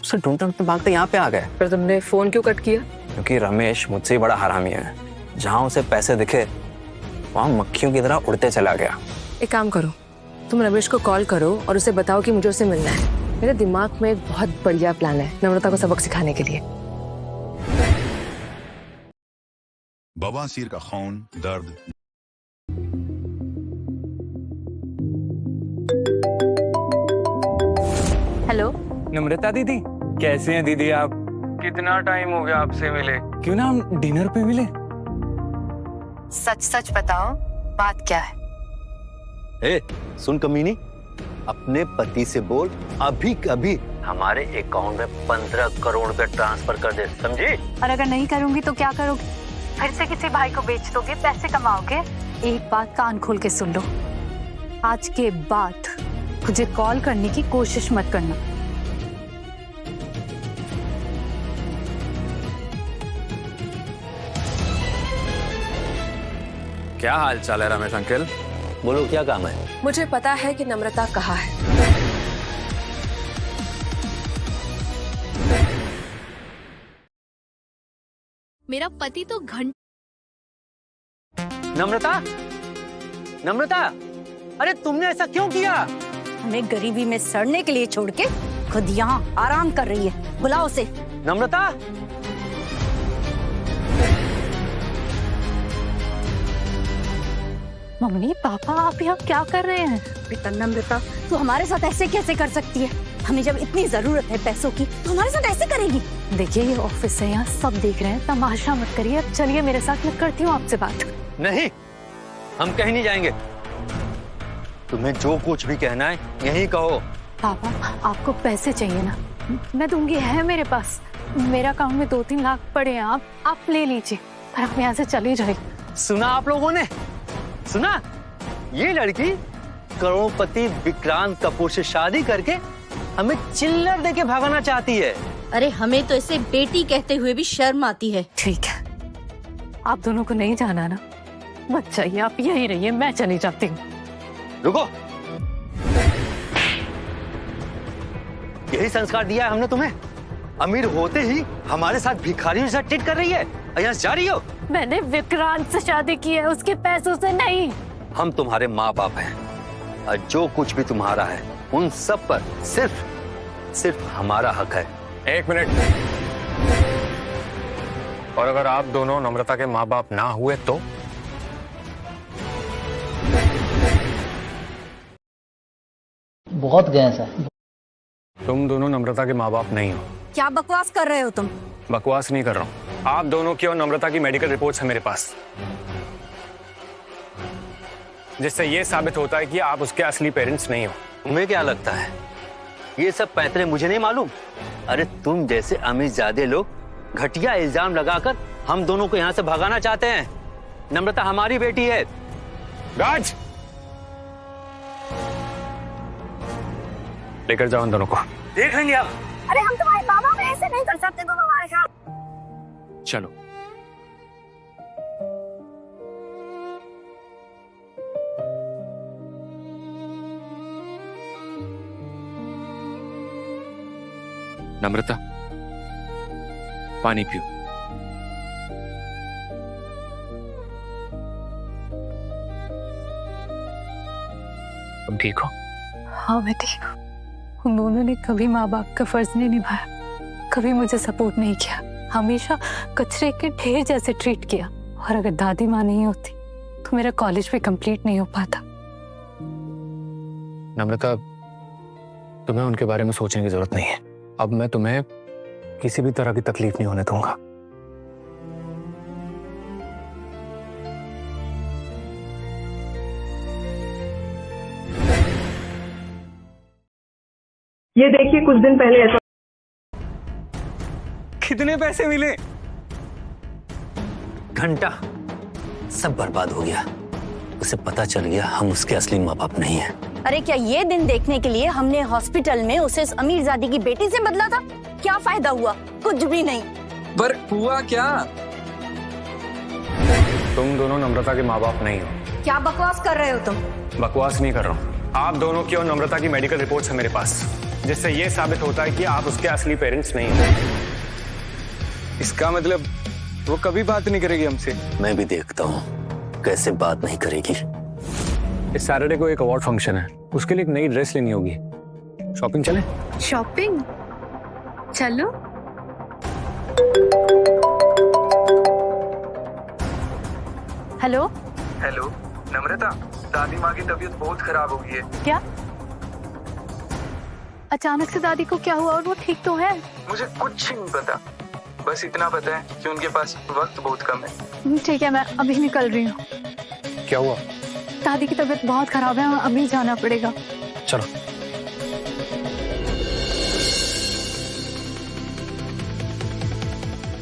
उसे ढूंढते भागते यहाँ पे आ गए। फिर तुमने फोन क्यों कट किया? क्योंकि रमेश मुझसे बड़ा हरामी है। जहाँ उसे पैसे दिखे वहाँ मक्खियों की तरह उड़ते चला गया। एक काम करो, तुम रमेश को कॉल करो और उसे बताओ कि मुझे उससे मिलना है। मेरे दिमाग में एक बहुत बढ़िया प्लान है नम्रता को सबक सिखाने के लिए। बवासीर का खून, दर्द। हेलो नम्रता दीदी, कैसे हैं दीदी आप? कितना टाइम हो गया आपसे मिले। क्यों ना हम डिनर पे मिले? सच सच बताओ, बात क्या है? ए, सुन कमीनी, अपने पति से बोल अभी कभी हमारे अकाउंट में 15 करोड़ रुपए ट्रांसफर कर दे, समझी? और अगर नहीं करूंगी तो क्या करोगे? फिर से किसी भाई को बेच दोगे, पैसे कमाओगे? एक बात कान खोल के सुन लो, आज के बाद मुझे कॉल करने की कोशिश मत करना। क्या हाल चाल है रमेश अंकल? बोलो, क्या काम है? मुझे पता है कि नम्रता कहाँ है। मेरा पति तो नम्रता, नम्रता, अरे तुमने ऐसा क्यों किया? हमें गरीबी में सड़ने के लिए छोड़ के खुद यहाँ आराम कर रही है। बुलाओ उसे। नम्रता, मम्मी पापा आप यहाँ क्या कर रहे हैं? बेटा नम्रता, तू हमारे साथ ऐसे कैसे कर सकती है? हमें जब इतनी जरूरत है पैसों की तो हमारे साथ ऐसे करेगी? देखिए ये ऑफिस है, यहाँ सब देख रहे हैं, तमाशा मत करिए। अब चलिए मेरे साथ, मैं करती हूँ आपसे बात। नहीं, हम कहीं नहीं जाएंगे। तुम्हें जो कुछ भी कहना है यही कहो। पापा आपको पैसे चाहिए ना, मैं दूंगी, है मेरे पास। मेरे अकाउंट में 2-3 लाख पड़े हैं, आप ले लीजिए, पर आप यहाँ से चले जाइए। सुना आप लोगों ने? सुना? ये लड़की करोड़पति विक्रांत कपूर से शादी करके हमें चिल्लर देके भगाना चाहती है। अरे हमें तो इसे बेटी कहते हुए भी शर्म आती है। ठीक है, आप दोनों को नहीं जाना ना, मत जाइए, आप यहीं रहिए, मैं चली जाती हूँ। रुको, यही संस्कार दिया है हमने तुम्हें? अमीर होते ही हमारे साथ भिखारियों से ट्रीट कर रही है, यहाँ जा रही हो? मैंने विक्रांत से शादी की है, उसके पैसों से नहीं। हम तुम्हारे माँ बाप हैं और जो कुछ भी तुम्हारा है उन सब पर सिर्फ हमारा हक है। 1 मिनट। और अगर आप दोनों नम्रता के माँ बाप ना हुए तो? बहुत गैस है। तुम दोनों नम्रता के माँ बाप नहीं हो। क्या बकवास कर रहे हो तुम? बकवास नहीं कर रहा हूँ। आप दोनों की और नम्रता की मेडिकल रिपोर्ट्स है मेरे पास, जिससे ये साबित होता है कि आप उसके असली पेरेंट्स नहीं हो। तुम्हें क्या लगता है ये सब पैतरे मुझे नहीं मालूम? अरे तुम जैसे अमीरजादे लोग घटिया इल्जाम लगाकर हम दोनों को यहाँ से भगाना चाहते हैं। नम्रता हमारी बेटी है। राज, लेकर जाओ उन दोनों को। देख लेंगे आप। अरे हम तुम्हारे माँ बाप ऐसे नहीं कर सकते तुम हमारे साथ। चलो। नम्रता, पानी पियो। तुम ठीक हो? हाँ मैं ठीक हूँ। उन दोनों ने कभी माँ बाप का फर्ज नहीं निभाया, कभी मुझे सपोर्ट नहीं किया, हमेशा कचरे के ढेर जैसे ट्रीट किया। और अगर दादी माँ नहीं होती तो मेरा कॉलेज भी कंप्लीट नहीं हो पाता। नम्रता, तुम्हें उनके बारे में सोचने की जरूरत नहीं है। अब मैं तुम्हें किसी भी तरह की तकलीफ नहीं होने दूंगा। ये देखिए कुछ दिन पहले ऐसा। कितने पैसे मिले? घंटा सब बर्बाद हो गया। उसे पता चल गया हम उसके असली माँ बाप नहीं हैं। अरे क्या ये दिन देखने के लिए हमने हॉस्पिटल में उसे उस अमीरजादी की बेटी से बदला था? क्या फायदा हुआ? कुछ भी नहीं। पर हुआ क्या? तुम दोनों नम्रता के माँ बाप नहीं हो। क्या बकवास कर रहे हो तुम? बकवास नहीं कर रहा हूँ। आप दोनों की और नम्रता की मेडिकल रिपोर्ट्स है मेरे पास, जिससे ये साबित होता है कि आप उसके असली पेरेंट्स नहीं हो। इसका मतलब वो कभी बात नहीं करेगी हमसे? मैं भी देखता हूँ कैसे बात नहीं करेगी। इस सैटरडे को एक अवार्ड फंक्शन है, उसके लिए एक नई ड्रेस लेनी होगी। शॉपिंग चले? शॉपिंग चलो। हेलो हेलो नम्रता, दादी माँ की तबीयत बहुत खराब हो गई है। क्या? अचानक से दादी को क्या हुआ और वो ठीक तो है? मुझे कुछ नहीं पता, बस इतना पता है कि उनके पास वक्त बहुत कम है। ठीक है, मैं अभी निकल रही हूँ। क्या हुआ? दादी की तबीयत बहुत खराब है, अभी जाना पड़ेगा। चलो।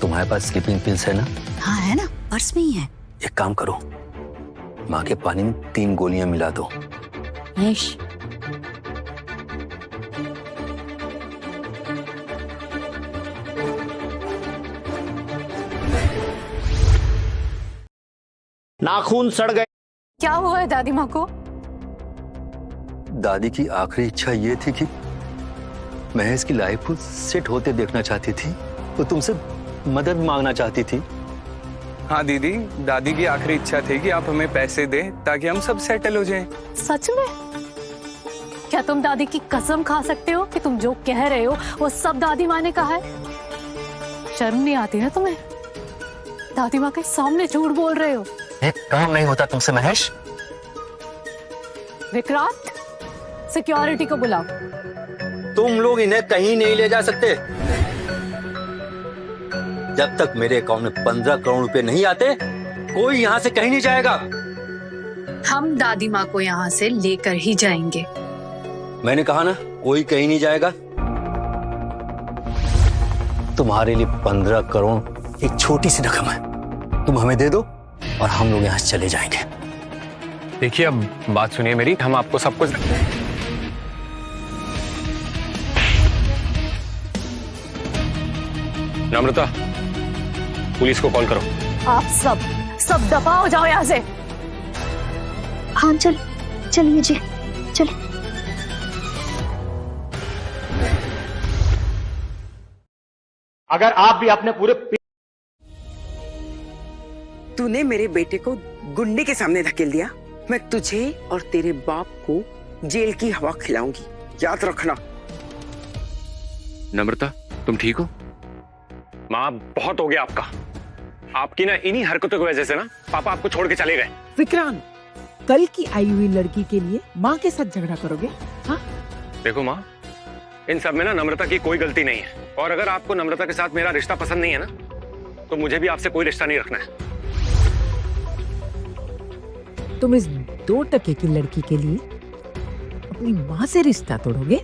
तुम्हारे पास स्लीपिंग पिल्स है ना? हाँ है ना, पर्स में ही है। एक काम करो, माँ के पानी में 3 गोलियां मिला दो। महेश, नाखून सड़ गए। क्या हुआ है दादी माँ को? दादी की आखिरी इच्छा ये थी कि महेश की लाइफ को सेट होते देखना चाहती थी, तो तुमसे मदद मांगना चाहती थी। हाँ दीदी, दादी की आखिरी इच्छा थी कि आप हमें पैसे दें ताकि हम सब सेटल हो जाएं। सच में? क्या तुम दादी की कसम खा सकते हो कि तुम जो कह रहे हो वो सब दादी माँ ने कहा है? शर्म नहीं आती ना तुम्हें? दादी माँ के सामने झूठ बोल रहे हो। एक काम नहीं होता तुमसे महेश। विक्रांत, सिक्योरिटी को बुलाओ। तुम लोग इन्हें कहीं नहीं ले जा सकते जब तक मेरे अकाउंट में 15 करोड़ रुपए नहीं आते। कोई यहाँ से कहीं नहीं जाएगा। हम दादी माँ को यहाँ से लेकर ही जाएंगे। मैंने कहा ना, कोई कहीं नहीं जाएगा। तुम्हारे लिए 15 करोड़ एक छोटी सी रकम है। तुम हमें दे दो और हम लोग यहाँ से चले जाएंगे। देखिए, अब बात सुनिए मेरी, हम आपको सब कुछ नम्रता, पुलिस को कॉल करो। आप सब दफा हो जाओ यहाँ से। हाँ चलिए जी, चलिए। अगर आप भी अपने पूरे तूने मेरे बेटे को गुंडे के सामने धकेल दिया, मैं तुझे और तेरे बाप को जेल की हवा खिलाऊंगी, याद रखना। नम्रता, तुम ठीक हो? माँ, बहुत हो गया आपका। आपकी ना इन्हीं हरकतों की वजह से ना पापा आपको छोड़ के चले गए। विक्रांत, कल की आई हुई लड़की के लिए माँ के साथ झगड़ा करोगे? हाँ? देखो माँ, इन सब में ना नम्रता की कोई गलती नहीं है। और अगर आपको नम्रता के साथ मेरा रिश्ता पसंद नहीं है ना, तो मुझे भी आपसे कोई रिश्ता नहीं रखना है। तुम इस 2 टके की लड़की के लिए अपनी माँ से रिश्ता तोड़ोगे?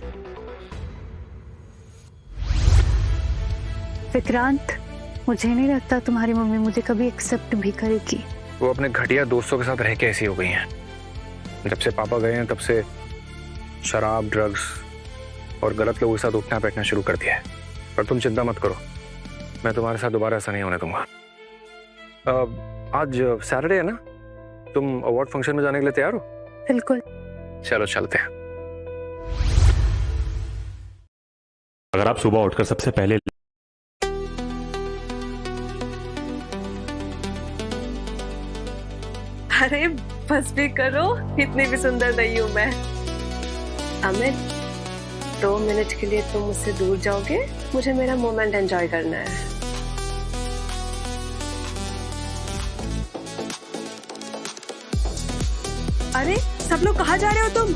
विक्रांत, मुझे नहीं लगता तुम्हारी मम्मी मुझे कभी एक्सेप्ट भी करेगी। वो अपने घटिया दोस्तों के साथ रह के ऐसी हो गई हैं। जब से पापा गए हैं तब से शराब, ड्रग्स और गलत लोगों के साथ उठना बैठना शुरू कर दिया है। पर तुम चिंता मत करो, मैं तुम्हारे साथ दोबारा ऐसा नहीं होने दूंगा। आज सैटरडे है ना, तुम अवार्ड फंक्शन में जाने के लिए तैयार हो? बिल्कुल। चलो चलते हैं। अगर आप सुबह उठकर सबसे पहले अरे बस भी करो, इतनी भी सुंदर नहीं हूं मैं। अमित, 2 मिनट के लिए तुम मुझसे दूर जाओगे? मुझे मेरा मोमेंट एंजॉय करना है। अरे सब लोग कहाँ जा रहे हो तुम?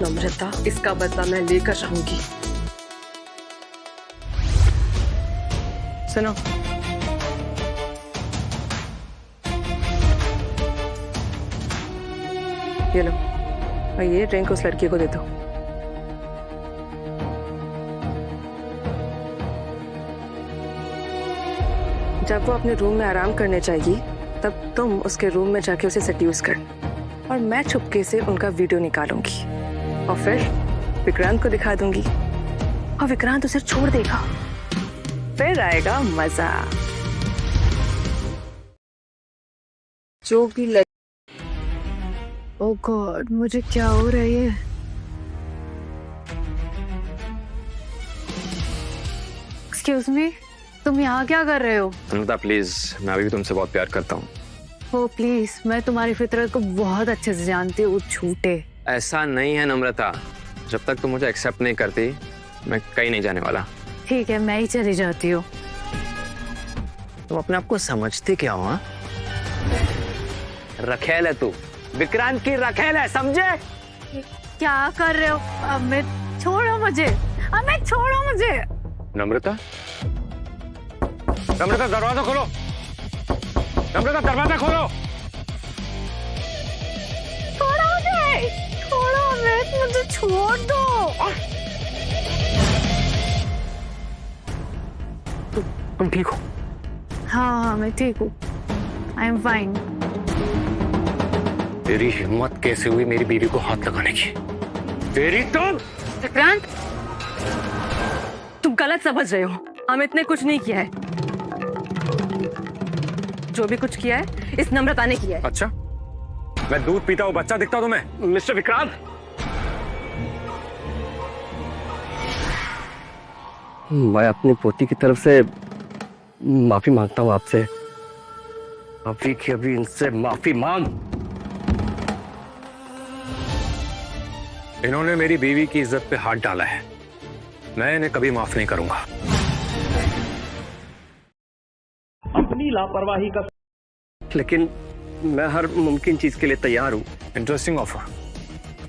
नम्रता, इसका बदला मैं लेकर रहूंगी। सुनो, ये लो, और ये ड्रिंक उस लड़की को दे दो। जब वो अपने रूम में आराम करने जाएगी तब तुम उसके रूम में जाके उसे सेड्यूस कर, और मैं चुपके से उनका वीडियो निकालूंगी और फिर विक्रांत को दिखा दूंगी और विक्रांत उसे छोड़ देगा। फिर आएगा मजा। जो भी ओह गॉड, मुझे क्या हो रहा है? एक्सक्यूज मी, तुम यहाँ क्या कर रहे हो? नम्रता प्लीज, मैं अभी भी तुमसे बहुत प्यार करता हूँ। ओ प्लीज, मैं तुम्हारी फितरत को बहुत अच्छे से जानती हूँ, झूठे। ऐसा नहीं है नम्रता, जब तक तुम मुझे एक्सेप्ट नहीं करती मैं कहीं नहीं जाने वाला। ठीक है, मैं ही चली जाती हूँ। तुम अपने आप को समझते क्या हो? रखेल है तू, विक्रांत की रखेल है, समझे? क्या कर रहे हो? अमित छोड़ो मुझे, अमित छोड़ो मुझे। नम्रता, नम्रता दरवाजा खोलो, नम्रता दरवाजा खोलो। छोड़ो मुझे, छोड़ो अमित, मुझे छोड़ दो। तुम ठीक हो? हाँ, मैं ठीक हूँ, आई एम फाइन। तेरी हिम्मत कैसे हुई मेरी बीवी को हाथ लगाने की? तेरी तो विक्रांत, तुम गलत समझ रहे हो। अमित ने कुछ नहीं किया है। जो भी कुछ किया है इस नम्रता ने किया है। अच्छा, मैं दूध पीता हूँ बच्चा दिखता तुम्हें? मिस्टर विक्रांत, मैं अपनी पोती की तरफ से माफी मांगता हूँ आपसे। अभी की अभी इनसे माफी मांग। इन्होंने मेरी बीवी की इज्जत पे हाथ डाला है, मैं इन्हें कभी माफ नहीं करूंगा। अपनी लापरवाही का, लेकिन मैं हर मुमकिन चीज के लिए तैयार हूँ। इंटरेस्टिंग ऑफर,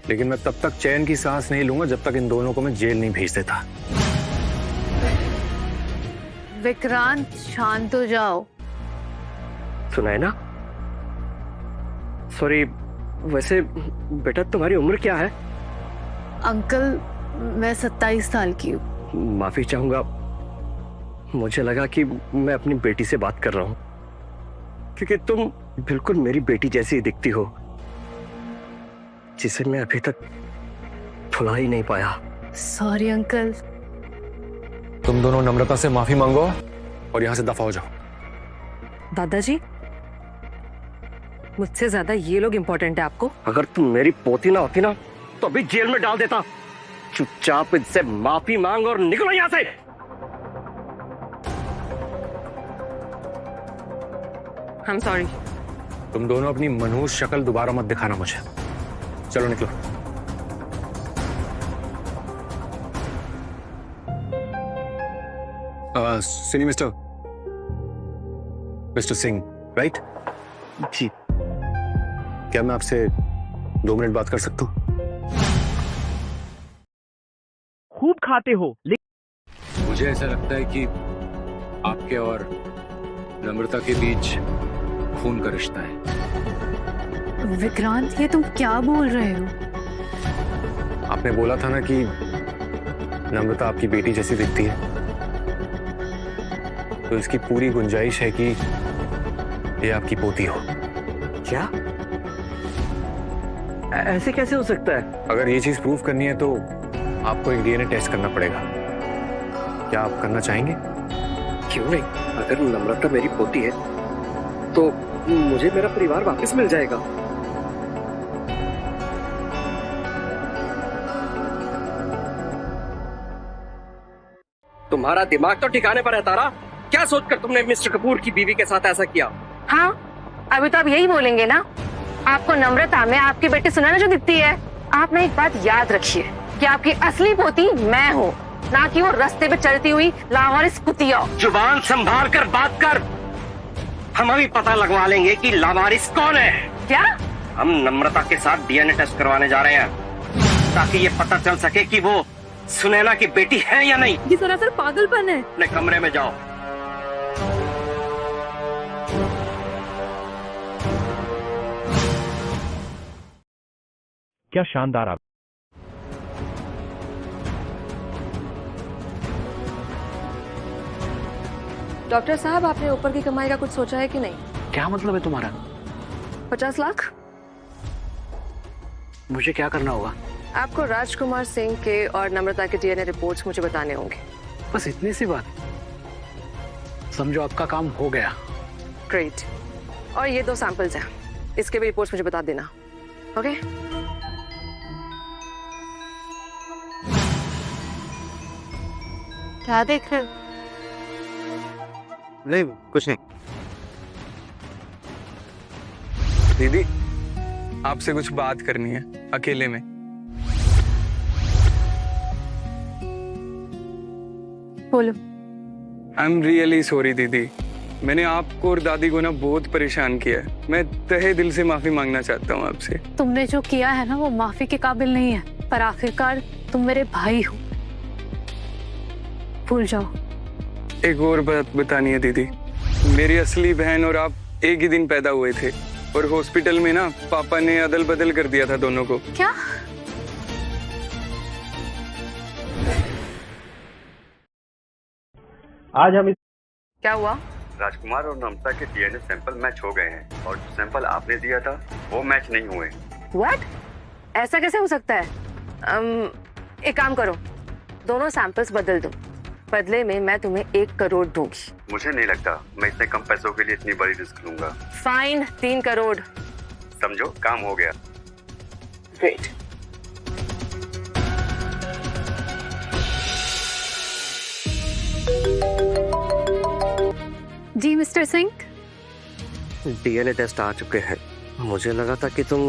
लेकिन मैं तब तक चैन की सांस नहीं लूंगा जब तक इन दोनों को मैं जेल नहीं भेज देता। विक्रांत शांत हो जाओ। सुना है ना? सॉरी, वैसे बेटा तुम्हारी उम्र क्या है? अंकल मैं 27 साल की हूँ। माफी चाहूंगा, मुझे लगा कि मैं अपनी बेटी से बात कर रहा हूँ, क्योंकि तुम बिल्कुल मेरी बेटी जैसी ही दिखती हो, जिसे मैं अभी तक भुला ही नहीं पाया। Sorry uncle. तुम दोनों नम्रता से माफी मांगो और यहां से दफा हो जाओ। दादाजी, मुझसे ज्यादा ये लोग इम्पोर्टेंट है आपको? अगर तुम मेरी पोती ना होती ना तो अभी जेल में डाल देता। चुपचाप इनसे माफी मांग और निकलो यहां से। I'm sorry। तुम दोनों अपनी मनहूस शक्ल दोबारा मत दिखाना मुझे। चलो निकलो। Senior mister Singh, right? जी। क्या मैं आपसे 2 मिनट बात कर सकता हूँ? खूब खाते हो, मुझे ऐसा लगता है कि आपके और नम्रता के बीच खून का रिश्ता है। विक्रांत ये तुम क्या बोल रहे हो? आपने बोला था ना कि नम्रता आपकी बेटी जैसी दिखती है, तो इसकी पूरी गुंजाइश है कि ये आपकी पोती हो। क्या? ऐसे कैसे हो सकता है? अगर ये चीज प्रूव करनी है तो आपको एक डीएनए टेस्ट करना पड़ेगा। क्या आप करना चाहेंगे? क्यों नहीं? अगर नम्रता मेरी पोती है तो मुझे मेरा परिवार वापस मिल जाएगा। तुम्हारा दिमाग तो ठिकाने पर है तारा। क्या सोचकर तुमने मिस्टर कपूर की बीवी के साथ ऐसा किया? हाँ, अभी तो आप यही बोलेंगे ना। आपको नम्रता में आपकी बेटी सुनैना जो दिखती है। आप ना एक बात याद रखिए कि आपकी असली पोती मैं हूँ, ना कि वो रास्ते पे चलती हुई लावारिस कुतिया। जुबान संभाल कर बात कर। हम अभी पता लगवा लेंगे कि लावारिस कौन है। क्या? हम नम्रता के साथ डीएनए टेस्ट करवाने जा रहे हैं, ताकि ये पता चल सके कि वो सुनैना की बेटी है या नहीं। ये सरासर पागलपन है। अपने कमरे में जाओ। क्या शानदार आप। डॉक्टर साहब, आपने ऊपर की कमाई का कुछ सोचा है कि नहीं? क्या मतलब है तुम्हारा? 50 लाख। मुझे क्या करना होगा? आपको राजकुमार सिंह के और नम्रता के डीएनए रिपोर्ट्स मुझे बताने होंगे। बस इतनी सी बात? समझो आपका काम हो गया। ग्रेट। और ये 2 सैंपल्स हैं, इसके भी रिपोर्ट्स मुझे बता देना। ओके? क्या देख रहे हो? नहीं, कुछ नहीं। दीदी, आपसे कुछ बात करनी है अकेले में। बोलो। आई एम रियली सॉरी दीदी, मैंने आपको और दादी को ना बहुत परेशान किया है। मैं तहे दिल से माफी मांगना चाहता हूँ आपसे। तुमने जो किया है ना वो माफी के काबिल नहीं है, पर आखिरकार तुम मेरे भाई हो, भूल जाओ। एक और बात बतानी है दीदी, मेरी असली बहन और आप एक ही दिन पैदा हुए थे, और हॉस्पिटल में ना पापा ने अदल बदल कर दिया था दोनों को। क्या? आज हम क्या हुआ? राजकुमार और नम्रता के डीएनए सैंपल मैच हो गए हैं, और जो सैंपल आपने दिया था वो मैच नहीं हुए। व्हाट? ऐसा कैसे हो सकता है? एक काम करो, दोनों सैंपल्स बदल दो, बदले में मैं तुम्हें 1 करोड़ दूंगी। मुझे नहीं लगता मैं इतने कम पैसों के लिए इतनी बड़ी रिस्क लूंगा। फाइन, 3 करोड़। समझो, काम हो गया। ग्रेट। जी मिस्टर सिंह। डीएनए टेस्ट आ चुके हैं। मुझे लगा था कि तुम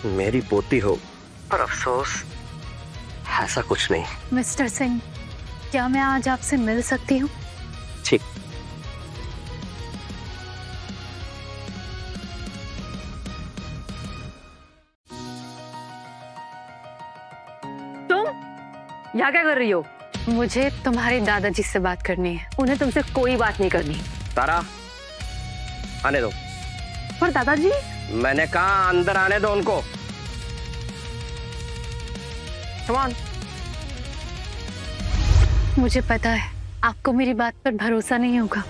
मेरी पोती हो, पर अफसोस ऐसा कुछ नहीं। मिस्टर सिंह, क्या मैं आज आपसे मिल सकती हूँ? ठीक। तुम यहाँ क्या कर रही हो? मुझे तुम्हारे दादाजी से बात करनी है। उन्हें तुमसे कोई बात नहीं करनी। तारा, आने दो। पर दादाजी, मैंने कहा अंदर आने दो उनको। कमान। मुझे पता है आपको मेरी बात पर भरोसा नहीं होगा,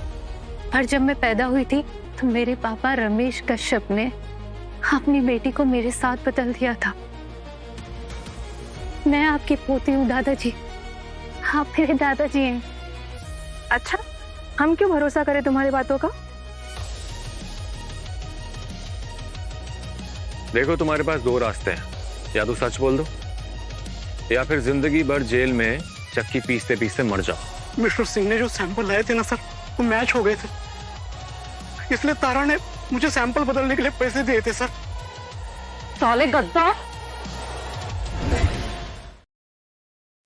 पर जब मैं पैदा हुई थी तो मेरे पापा रमेश कश्यप ने अपनी बेटी को मेरे साथ बदल दिया था। मैं आपकी पोती हूँ दादाजी, आप मेरे दादाजी हैं। अच्छा, हम क्यों भरोसा करें तुम्हारी बातों का? देखो, तुम्हारे पास दो रास्ते हैं, या तो सच बोल दो या फिर जिंदगी भर जेल में चक्की पीसते पीसते मर जाओ। मिस्टर सिंह ने जो सैंपल लाए थे ना सर, वो मैच हो गए थे, इसलिए तारा ने मुझे सैंपल बदलने के लिए पैसे दिए थे सर। साले गद्दार!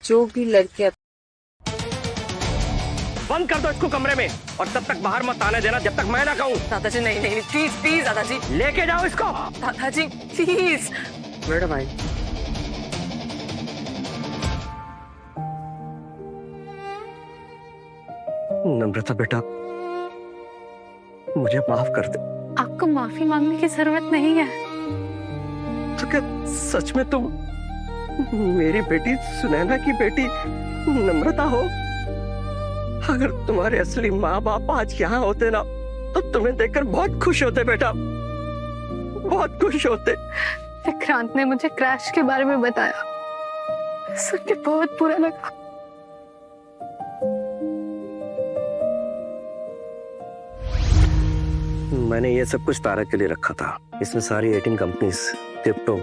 जो भी लड़कियां बंद कर दो इसको कमरे में, और तब तक बाहर मत आने देना जब तक मैं ना कहूँ। दादाजी नहीं नहीं प्लीज प्लीज दादाजी, लेके जाओ इसको। दादाजी प्लीज। मैडम आई। नम्रता बेटा, मुझे माफ कर दे। आपको माफी मांगने की जरूरत नहीं है। तो क्या सच में तुम मेरी बेटी सुनैना की बेटी नम्रता हो? अगर तुम्हारे असली माँ बाप आज यहाँ होते ना, तो तुम्हें देखकर बहुत खुश होते बेटा, बहुत खुश होते। विक्रांत ने मुझे क्रैश के बारे में बताया, सुन के बहुत बुरा लगा। मैंने ये सब कुछ तारा के लिए रखा था। इसमें सारी 18 companies, crypto,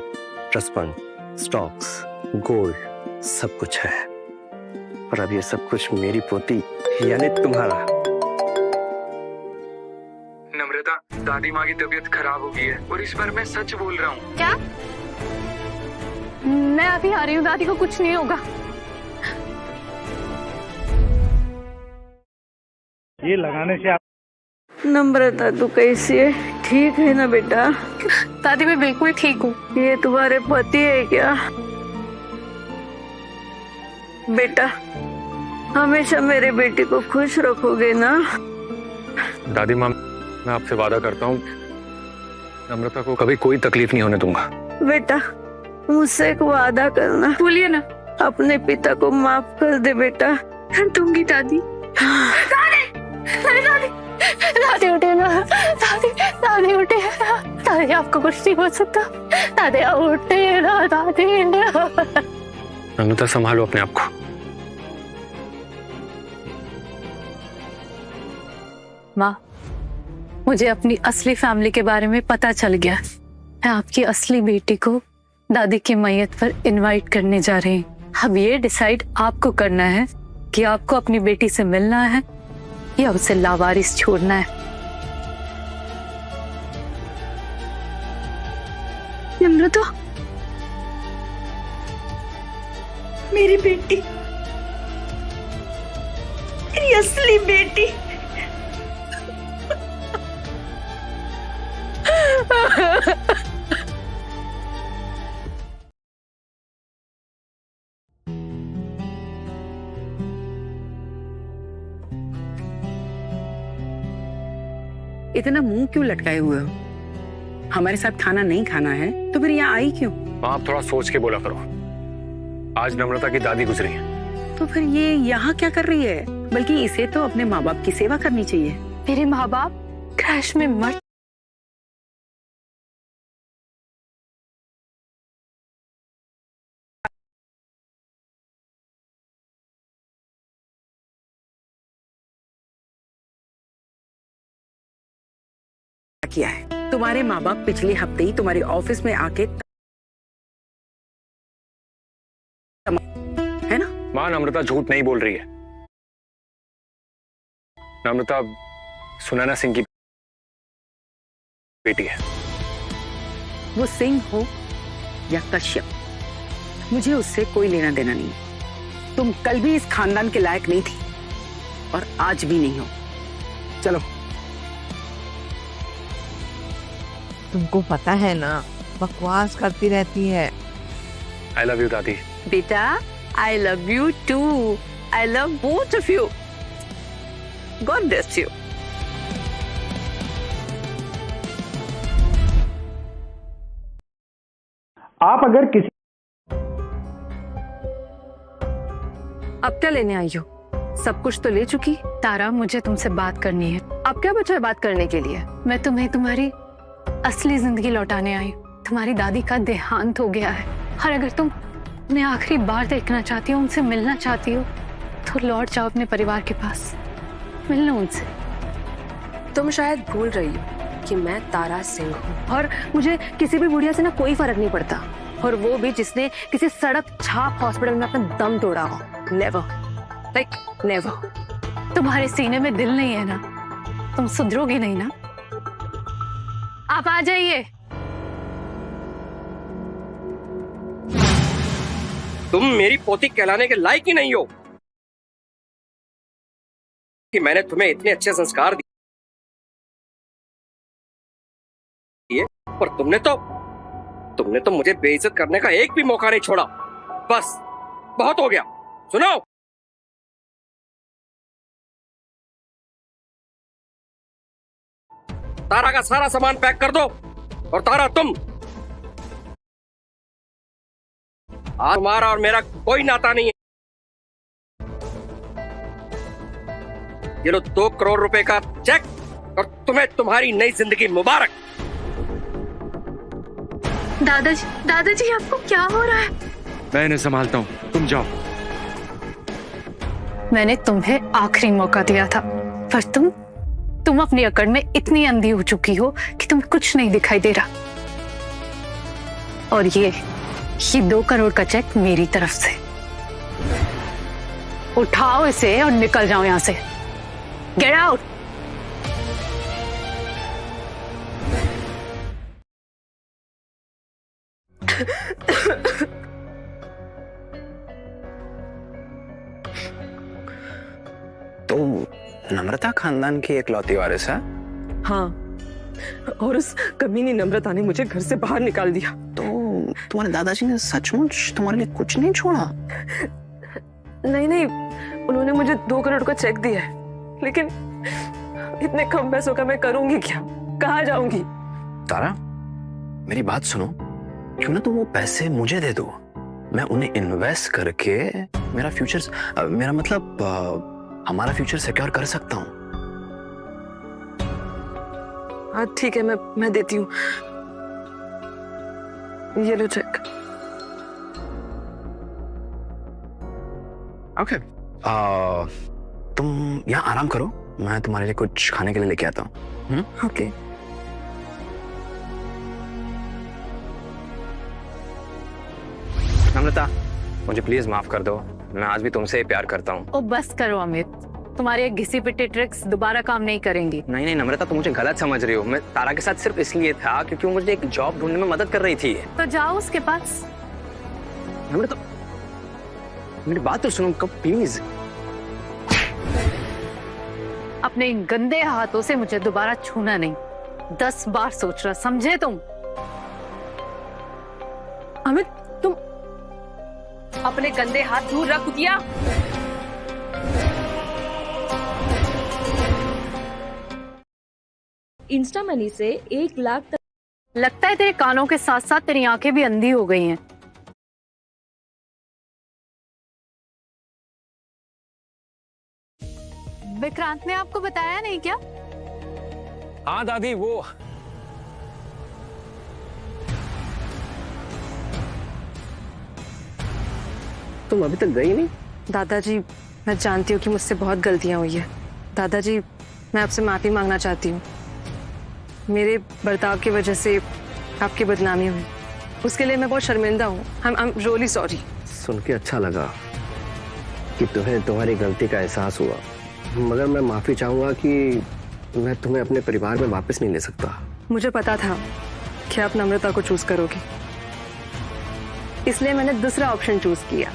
trust fund, stocks, gold सब कुछ है। पर अब ये सब कुछ मेरी पोती यानी तुम्हारा। नम्रता, दादी माँ की तबीयत खराब हो गई है और इस बार मैं सच बोल रहा हूँ। क्या? मैं अभी आ रही हूँ, दादी को कुछ नहीं होगा। ये लगाने से आप नम्रता, तू कैसी है? ठीक है ना बेटा? दादी मैं बिल्कुल ठीक हूँ। ये तुम्हारे पति है क्या? बेटा, हमेशा मेरे बेटी को खुश रखोगे ना? दादी माँ, मैं आपसे वादा करता हूँ नम्रता को कभी कोई तकलीफ नहीं होने दूंगा। बेटा, मुझसे एक वादा करना। बोलिए ना। अपने पिता को माफ कर दे बेटा। कर दूंगी दादी। दादी, दादी, दादी उठे ना, दादी, दादी उठे ना, दादी आपको कुछ नहीं हो सकता, दादी उठे ना, दादी। नम्रता, संभालो अपने आप को। माँ, मुझे अपनी असली फैमिली के बारे में पता चल गया। मैं आपकी असली बेटी को दादी की मैयत पर इनवाइट करने जा रही हूँ। अब ये डिसाइड आपको करना है कि आपको अपनी बेटी से मिलना है या उसे लावारिस छोड़ना है। नम्रता, मेरी बेटी, मेरी असली बेटी। इतना मुंह क्यों लटकाए हुए हो? हमारे साथ खाना नहीं खाना है तो फिर यहाँ आई क्यों? आप थोड़ा सोच के बोला करो। आज नम्रता की दादी गुजरी है। तो फिर ये यहाँ क्या कर रही है? बल्कि इसे तो अपने माँ बाप की सेवा करनी चाहिए। मेरे माँ बाप क्रैश में मर किया है। तुम्हारे माँ बाप पिछले हफ्ते ही तुम्हारे ऑफिस में आके, है ना? माँ, नम्रता झूठ नहीं बोल रही है। नम्रता सुनैना सिंह की बेटी है। वो सिंह हो या कश्यप, मुझे उससे कोई लेना देना नहीं। तुम कल भी इस खानदान के लायक नहीं थी और आज भी नहीं हो। चलो। तुमको पता है ना, बकवास करती रहती है। आई लव यू दादी। बेटा, I love you too. I love both of you. God bless you. आप अगर किसी अब क्या लेने आई हो? सब कुछ तो ले चुकी। तारा, मुझे तुमसे बात करनी है। अब क्या बचा है बात करने के लिए? मैं तुम्हें तुम्हारी असली जिंदगी लौटाने आई। तुम्हारी दादी का देहांत हो गया है और अगर तुम उन्हें आखिरी बार देखना चाहती हो, उनसे मिलना चाहती हो, तो लौट जाओ अपने परिवार के पास, मिल लो उनसे। तुम शायद भूल रही हो कि मैं तारा सिंह हूँ और मुझे किसी भी बुढ़िया से ना कोई फर्क नहीं पड़ता, और वो भी जिसने किसी सड़क छाप हॉस्पिटल में अपना दम तोड़ा हो। Never, like never. तुम्हारे सीने में दिल नहीं है ना, तुम सुधरोगी नहीं ना। आप आ जाइए। तुम मेरी पोती कहलाने के लायक ही नहीं हो कि मैंने तुम्हें इतने अच्छे संस्कार दिए, पर तुमने तो मुझे बेइज्जत करने का एक भी मौका नहीं छोड़ा। बस बहुत हो गया। सुनो, तारा का सारा सामान पैक कर दो। और तारा, तुम, आज तुम्हारा और मेरा कोई नाता नहीं है। ये लो 2 करोड़ रुपए का चेक और तुम्हें तुम्हारी नई जिंदगी मुबारक। दादाजी आपको क्या हो रहा है? मैं इन्हें संभालता हूँ, तुम जाओ। मैंने तुम्हें आखिरी मौका दिया था, पर तुम अपनी अकड़ में इतनी अंधी हो चुकी हो कि तुम्हें कुछ नहीं दिखाई दे रहा। और ये 2 करोड़ का चेक मेरी तरफ से। उठाओ इसे और निकल जाओ यहां से। Get out. तो नम्रता खानदान की एकलौती वारिस है? हाँ, और उस कमीनी नम्रता ने मुझे घर से बाहर निकाल दिया। तो तुम्हारे दादाजी ने सचमुच तुम्हारे लिए कुछ नहीं छोड़ा? नहीं, उन्होंने मुझे 2 करोड़ का चेक दिया है, लेकिन इतने कम पैसों का मैं करूंगी क्या? कहाँ जाऊंगी? तारा, मेरी बात सुनो, क्यों ना तुम वो पैसे मुझे दे दो। मैं उन्हें इन्वेस्ट करके मेरा फ्यूचर, मेरा मतलब हमारा फ्यूचर सिक्योर कर सकता हूँ। हाँ ठीक है, मैं देती हूँ। ये लो चेक। ओके, तुम यहाँ आराम करो, मैं तुम्हारे लिए कुछ खाने के लिए लेके आता हूँ। ओके। नम्रता, मुझे प्लीज माफ कर दो, मैं आज भी तुमसे प्यार करता हूँ। ओ बस करो अमित, तुम्हारे ये घिसी पिटी ट्रिक्स दोबारा काम नहीं करेंगी। नहीं नम्रता, तुम मुझे गलत समझ रही हो। मैं तारा के साथ सिर्फ इसलिए था क्योंकि वो मुझे एक जॉब ढूंढने में मदद कर रही थी। तो जाओ उसके पास। नम्रता, मेरी बात तो सुनो प्लीज। अपने इन गंदे हाथों से मुझे दोबारा छूना नहीं। 10 बार सोच रहा, समझे तुम? अमित, तुम अपने गंदे हाथ दूर रख दिया। इंस्टा मनी से 1 लाख तक। लगता है तेरे कानों के साथ साथ तेरी आंखें भी अंधी हो गई हैं। विक्रांत ने आपको बताया नहीं क्या? हाँ दादी, वो तुम अभी तक गई नहीं? दादाजी, मैं जानती हूँ कि मुझसे बहुत गलतियां हुई है। दादाजी, मैं आपसे माफी मांगना चाहती हूँ। मेरे बर्ताव की वजह से आपकी बदनामी हुई, उसके लिए मैं बहुत शर्मिंदा हूँ। I am really sorry. सुन के अच्छा लगा कि तुम्हें तुम्हारी गलती का एहसास हुआ, मगर मैं माफी चाहूंगा कि मैं तुम्हें अपने परिवार में वापस नहीं ले सकता। मुझे पता था कि आप नम्रता को चूज करोगे, इसलिए मैंने दूसरा ऑप्शन चूज किया।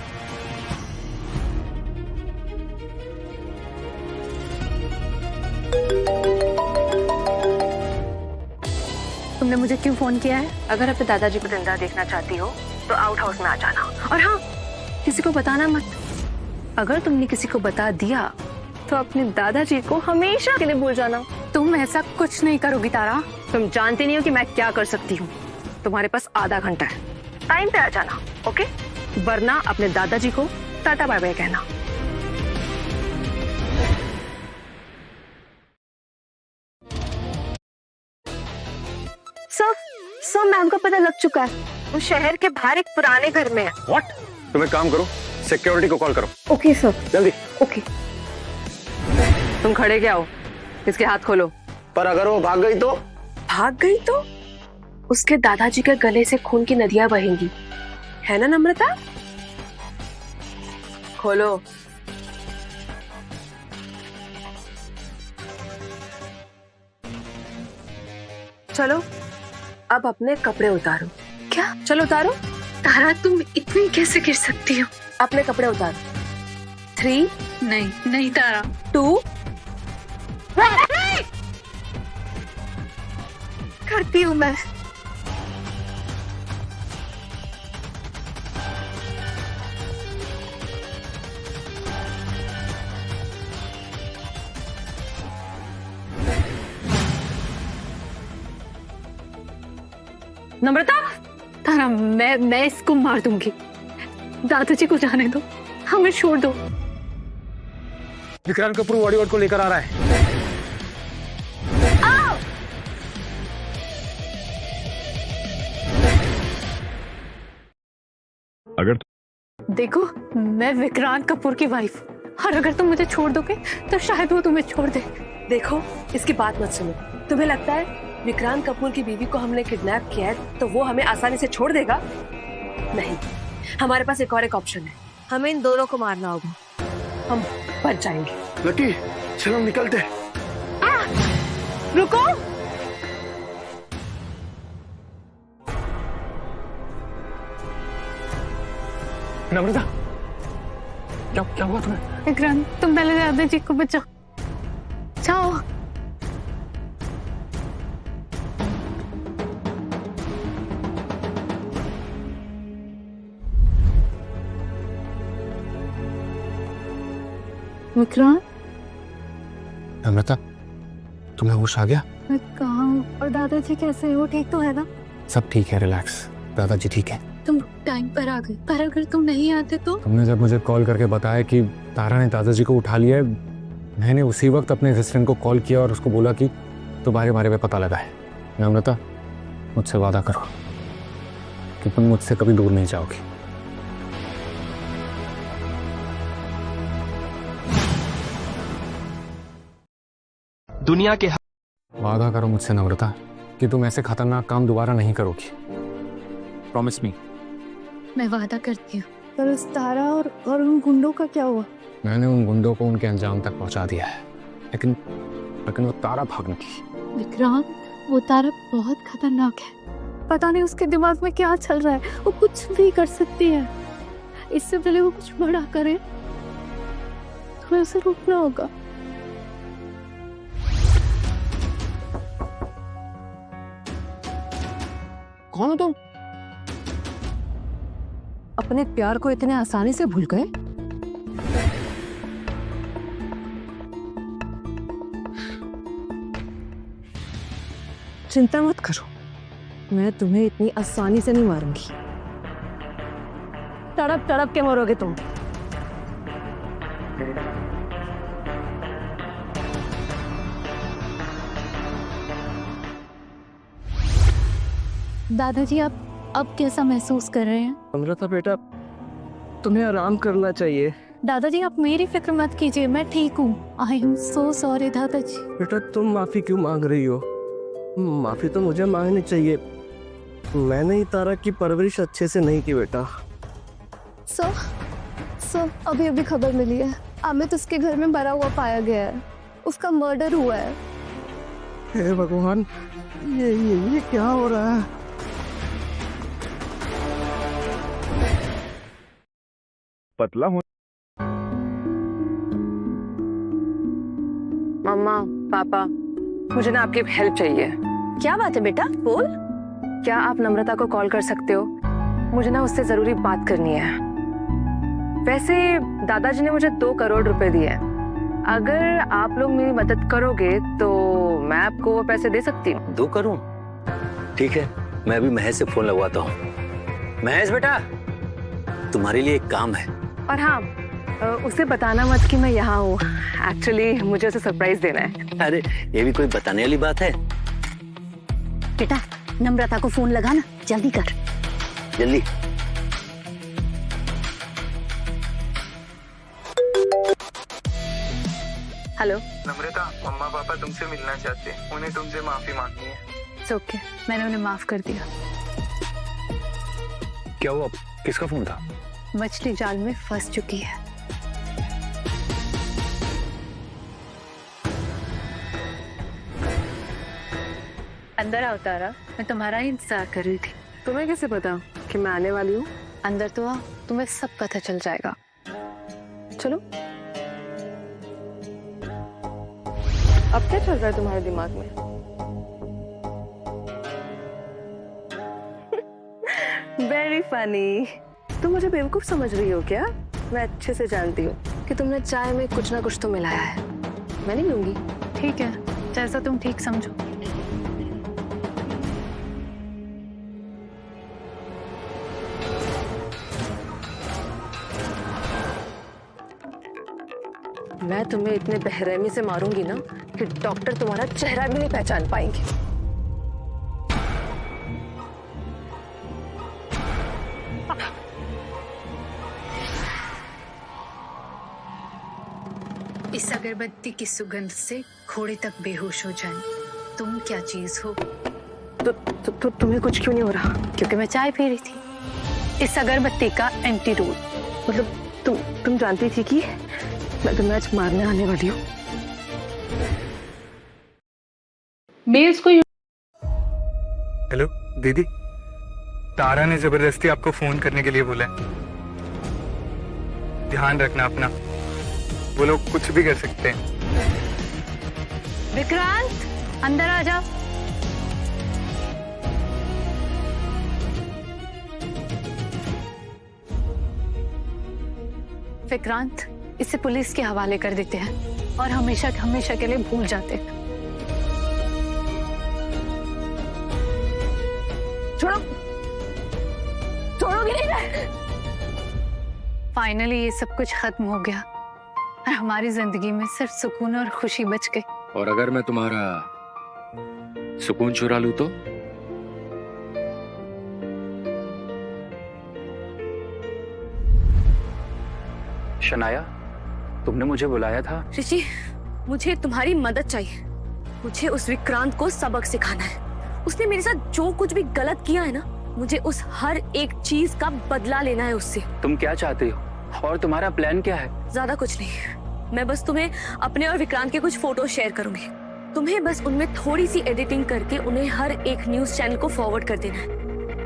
तुमने मुझे क्यों फोन किया है? अगर अपने दादाजी को जिंदा देखना चाहती हो तो आउट हाउस में आ जाना, और हाँ, किसी को बताना मत। अगर तुमने किसी को बता दिया तो अपने दादाजी को हमेशा के लिए भूल जाना। तुम ऐसा कुछ नहीं करोगी तारा। तुम जानती नहीं हो कि मैं क्या कर सकती हूँ। तुम्हारे पास आधा घंटा है, टाइम पे आ जाना, ओके? वरना अपने दादाजी को टाटा बाय बाय कहना। सर मैम को पता लग चुका है, वो शहर के बाहर एक पुराने घर में है। व्हाट? तुम एक काम करो, सिक्योरिटी को कॉल करो। Okay sir. जल्दी। ओके। तुम खड़े क्या हो? इसके हाथ खोलो। पर अगर वो भाग गई तो? भाग गई तो उसके दादाजी के गले से खून की नदियां बहेंगी, है ना नम्रता? खोलो। चलो अब अपने कपड़े उतारो। क्या? चलो उतारो। तारा तुम इतनी कैसे गिर सकती हो? अपने कपड़े उतारो। 3 नहीं तारा। 2 करती हूँ मैं। नम्रता, तारा मैं इसको मार दूंगी। दादाजी को जाने दो, हमें छोड़ दो। विक्रांत कपूर बॉडी वार्ड को लेकर आ रहा है। अगर देखो, मैं विक्रांत कपूर की वाइफ, और अगर तुम मुझे छोड़ दोगे तो शायद वो तुम्हें छोड़ दे। देखो, इसकी बात मत सुनो। तुम्हें लगता है विक्रांत कपूर की बीवी को हमने किडनैप किया है तो वो हमें आसानी से छोड़ देगा? नहीं, हमारे पास एक और ऑप्शन है। हमें इन दोनों को मारना होगा, हम बच जाएंगे। लकी, चलो निकलते। रुको। नम्रता, क्या हुआ तुम्हें? विक्रांत, तुम पहले दादाजी को बचाओ। जाओ। विक्रांत, नम्रता, तुम्हें होश आ गया? मैं कहाँ हूँ और दादाजी कैसे है? वो ठीक तो है ना? सब ठीक है, रिलैक्स। दादाजी ठीक है। तुम टाइम पर आ गए, पर अगर तुम नहीं आते तो? तुमने जब मुझे कॉल करके बताया कि तारा ने दादाजी को उठा लिया है, मैंने उसी वक्त अपने असिस्टेंट को कॉल किया और उसको बोला कि तुम्हारे बारे में पता लगा है। नम्रता, मुझसे वादा करो कि तुम मुझसे कभी दूर नहीं जाओगी। दुनिया के वादा करो मुझसे नम्रता कि तुम ऐसे खतरनाक काम दोबारा नहीं करोगी। Promise me. मैं वादा करती हूँ। पर उस तारा और उन गुंडों का क्या हुआ? मैंने उन गुंडों को उनके अंजाम तक पहुंचा दिया है, लेकिन वो तारा भाग निकली। विक्रांत, वो तारा बहुत खतरनाक है। पता नहीं उसके दिमाग में क्या चल रहा है, वो कुछ भी कर सकती है। इससे पहले वो कुछ बड़ा करे, तुम्हें उसे रोकना होगा। कौन हो तुम? अपने प्यार को इतने आसानी से भूल गए? चिंता मत करो, मैं तुम्हें इतनी आसानी से नहीं मारूंगी। तड़प तड़प के मरोगे तुम। दादाजी, आप अब कैसा महसूस कर रहे हैं? नम्रता बेटा, तुम्हें आराम करना चाहिए। दादाजी, आप मेरी फिक्र मत कीजिए, मैं ठीक हूँ। आई एम सो सॉरी दादाजी। बेटा, तुम माफी क्यों मांग रही हो? माफी तो मुझे मांगनी चाहिए। मैंने ही तारा की परवरिश अच्छे से नहीं की बेटा। सर, अभी खबर मिली है, अमित उसके घर में मरा हुआ पाया गया है। उसका मर्डर हुआ है। हे भगवान, ये क्या हो रहा है? पतला हो। मम्मा, पापा, मुझे ना आपकी हेल्प चाहिए। क्या बात है बेटा, बोल। क्या आप नम्रता को कॉल कर सकते हो? मुझे ना उससे जरूरी बात करनी है। वैसे दादाजी ने मुझे 2 करोड़ रुपए दिए हैं। अगर आप लोग मेरी मदद करोगे तो मैं आपको वो पैसे दे सकती हूँ। 2 करोड़? ठीक है, मैं अभी महेश से फोन लगवाता हूँ। महेश बेटा, तुम्हारे लिए एक काम है। और हाँ, उसे बताना मत कि मैं यहाँ हूँ। एक्चुअली मुझे उसे सरप्राइज देना है। अरे ये भी कोई बताने वाली बात है? बेटा नम्रता को फोन लगा ना, जल्दी कर। जल्दी। हेलो नम्रता, मम्मा पापा तुमसे मिलना चाहते हैं, उन्हें तुमसे माफी मांगनी है। इट्स ओके, मैंने उन्हें माफ कर दिया। क्या हुआ? किसका फोन था? मछली जाल में फंस चुकी है। अंदर आओ तारा, मैं तुम्हारा ही इंतजार कर रही थी। तुम्हें कैसे पता कि मैं आने वाली हूँ? अंदर तो आओ, तुम्हें सब पता चल जाएगा। चलो। अब क्या चल रहा है तुम्हारे दिमाग में? Very funny. तुम मुझे बेवकूफ समझ रही हो क्या? मैं अच्छे से जानती हूँ कि तुमने चाय में कुछ ना कुछ तो मिलाया है। मैं नहीं लूंगी। ठीक है, जैसा तुम ठीक समझो। मैं तुम्हें इतने बेरहमी से मारूंगी ना कि डॉक्टर तुम्हारा चेहरा भी नहीं पहचान पाएंगे। इस अगरबत्ती की सुगंध से घोड़े तक बेहोश हो जाए। तुम क्या चीज हो? तो तुम्हें कुछ क्यों नहीं हो रहा? क्योंकि मैं चाय पी रही थी। इस अगरबत्ती का एंटीडोट। मतलब तुम जानती थी कि मैं तुम्हें आज मारने आने वाली हूँ। मेल्स को हेलो दीदी, तारा ने जबरदस्ती आपको फोन करने के लिए बोला है। ध्यान रखना अपना, वो लोग कुछ भी कर सकते हैं। विक्रांत, अंदर आ जाओ। विक्रांत, इसे पुलिस के हवाले कर देते हैं और हमेशा हमेशा के लिए भूल जाते हैं। छोड़ो, छोड़ोगी नहीं मैं। फाइनली ये सब कुछ खत्म हो गया और हमारी जिंदगी में सिर्फ सुकून और खुशी बच गई। और अगर मैं तुम्हारा सुकून चुरा लूं तो? शनाया, तुमने मुझे बुलाया था? ऋषि, मुझे तुम्हारी मदद चाहिए। मुझे उस विक्रांत को सबक सिखाना है। उसने मेरे साथ जो कुछ भी गलत किया है ना, मुझे उस हर एक चीज का बदला लेना है उससे। तुम क्या चाहते हो और तुम्हारा प्लान क्या है? ज्यादा कुछ नहीं, मैं बस तुम्हें अपने और विक्रांत के कुछ फोटो शेयर करूंगी। तुम्हें बस उनमें थोड़ी सी एडिटिंग करके उन्हें हर एक न्यूज चैनल को फॉरवर्ड कर देना है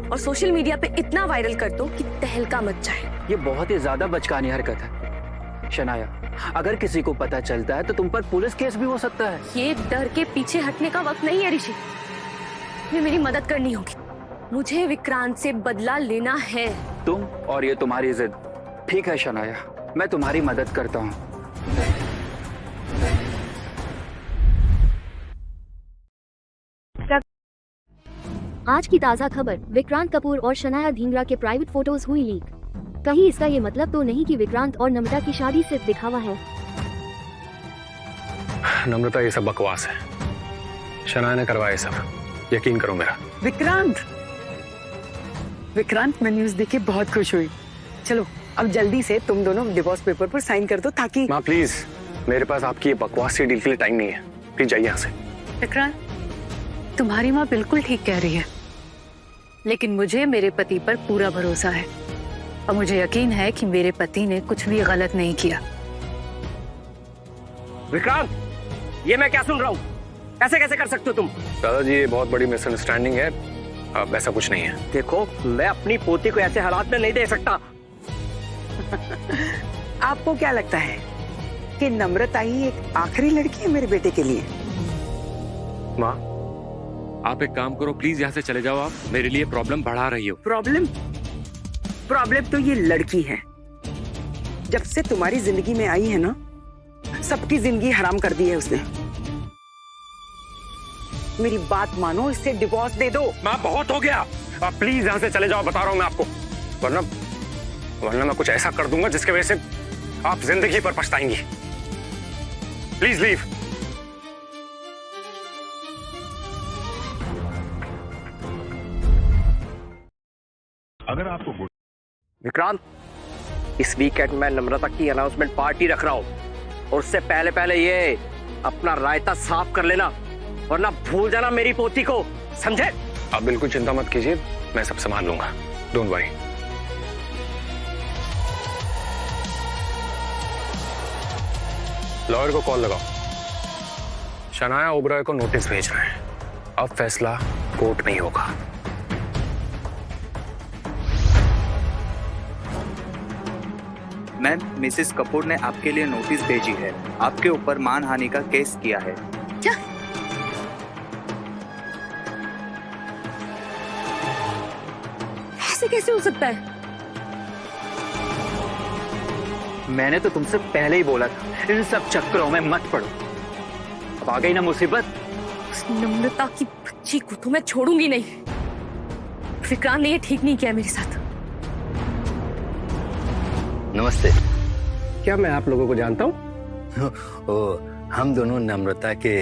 और सोशल मीडिया पे इतना वायरल कर दो कि तहलका मच जाए। ये बहुत ही ज्यादा बचकानी हरकत है शनाया। अगर किसी को पता चलता है तो तुम पर पुलिस केस भी हो सकता है। ये डर के पीछे हटने का वक्त नहीं है ऋषि, ये मेरी मदद करनी होगी। मुझे विक्रांत से बदला लेना है। तुम और ये तुम्हारी जिद। ठीक है शनाया, मैं तुम्हारी मदद करता हूँ। आज की ताज़ा खबर, विक्रांत कपूर और शनाया धिंगरा के प्राइवेट फोटोज हुई लीक। कहीं इसका ये मतलब तो नहीं कि विक्रांत और नम्रता की शादी सिर्फ दिखावा है? नम्रता, ये सब बकवास है। शनाया ने करवाया सब, यकीन करो मेरा। विक्रांत, मैं न्यूज देख के बहुत खुश हुई। चलो अब जल्दी से तुम दोनों डिवोर्स पेपर पर साइन कर दो ताकि। माँ प्लीज, मेरे पास आपकी ये बकवास सी डील के लिए टाइम नहीं है। प्लीज जाइए यहाँ से। विक्रांत, तुम्हारी माँ बिल्कुल ठीक कह रही है, लेकिन मुझे मेरे पति पर पूरा भरोसा है और मुझे यकीन है कि मेरे पति ने कुछ भी गलत नहीं किया। विक्रांत, ये मैं क्या सुन रहा हूँ? ऐसे कैसे कर सकते हो तुम? दादाजी ये बहुत बड़ी मिसअंडरस्टैंडिंग है, अब ऐसा कुछ नहीं है। देखो, मैं अपनी पोती को ऐसे हालात में नहीं दे सकता। आपको क्या लगता है कि नम्रता ही एक आखिरी लड़की है मेरे बेटे के लिए? माँ, आप एक काम करो प्लीज, यहाँ से चले जाओ। आप मेरे लिए प्रॉब्लम बढ़ा रही हो। प्रॉब्लम तो ये लड़की है। जब से तुम्हारी जिंदगी में आई है ना, सबकी जिंदगी हराम कर दी है उसने। मेरी बात मानो, इससे डिवोर्स दे दो। माँ बहुत हो गया, आप प्लीज यहाँ से चले जाओ, बता रहा हूँ मैं आपको, वरना मैं कुछ ऐसा कर दूंगा जिसकी वजह से आप जिंदगी पर पछताएंगी। Please leave. अगर आपको विक्रांत, इस वीकेंड में नम्रता की अनाउंसमेंट पार्टी रख रहा हूँ, और उससे पहले ये अपना रायता साफ कर लेना, वरना भूल जाना मेरी पोती को, समझे? आप बिल्कुल चिंता मत कीजिए, मैं सब संभाल लूंगा, डोंट वरी। लॉयर को कॉल लगाओ, शनाया ओबरॉय को नोटिस भेजना है। अब फैसला कोर्ट में ही होगा। मैम, मिसेस कपूर ने आपके लिए नोटिस भेजी है, आपके ऊपर मानहानि का केस किया है। क्या? ऐसे कैसे हो सकता है? मैंने तो तुमसे पहले ही बोला था, इन सब चक्करों में मत पड़ो। अब आ गई ना मुसीबत। उस नम्रता की बच्ची को तो मैं छोड़ूंगी नहीं। विक्रांत ने ये ठीक नहीं किया मेरे साथ। नमस्ते। क्या मैं आप लोगों को जानता हूँ? हम दोनों नम्रता के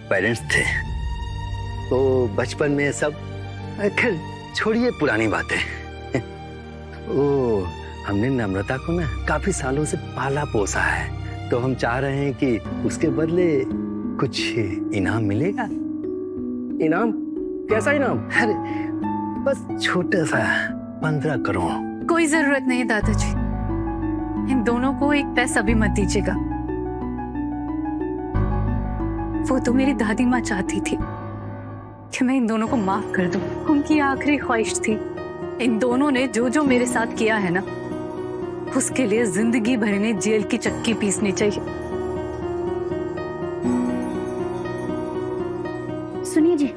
पेरेंट्स थे। तो बचपन में सब, खैर छोड़िए पुरानी बातें। हमने नम्रता को ना काफी सालों से पाला पोसा है, तो हम चाह रहे हैं कि उसके बदले कुछ इनाम मिलेगा। इनाम? कैसा इनाम? अरे बस छोटा सा 15 करोड़। कोई जरूरत नहीं दादाजी, इन दोनों को एक पैसा भी मत दीजिएगा। वो तो मेरी दादी माँ चाहती थी कि मैं इन दोनों को माफ कर दूं। उनकी आखिरी ख्वाहिश थी। इन दोनों ने जो मेरे साथ किया है ना, उसके लिए जिंदगी भर इन्हें जेल की चक्की पीसनी चाहिए। सुनिए जी,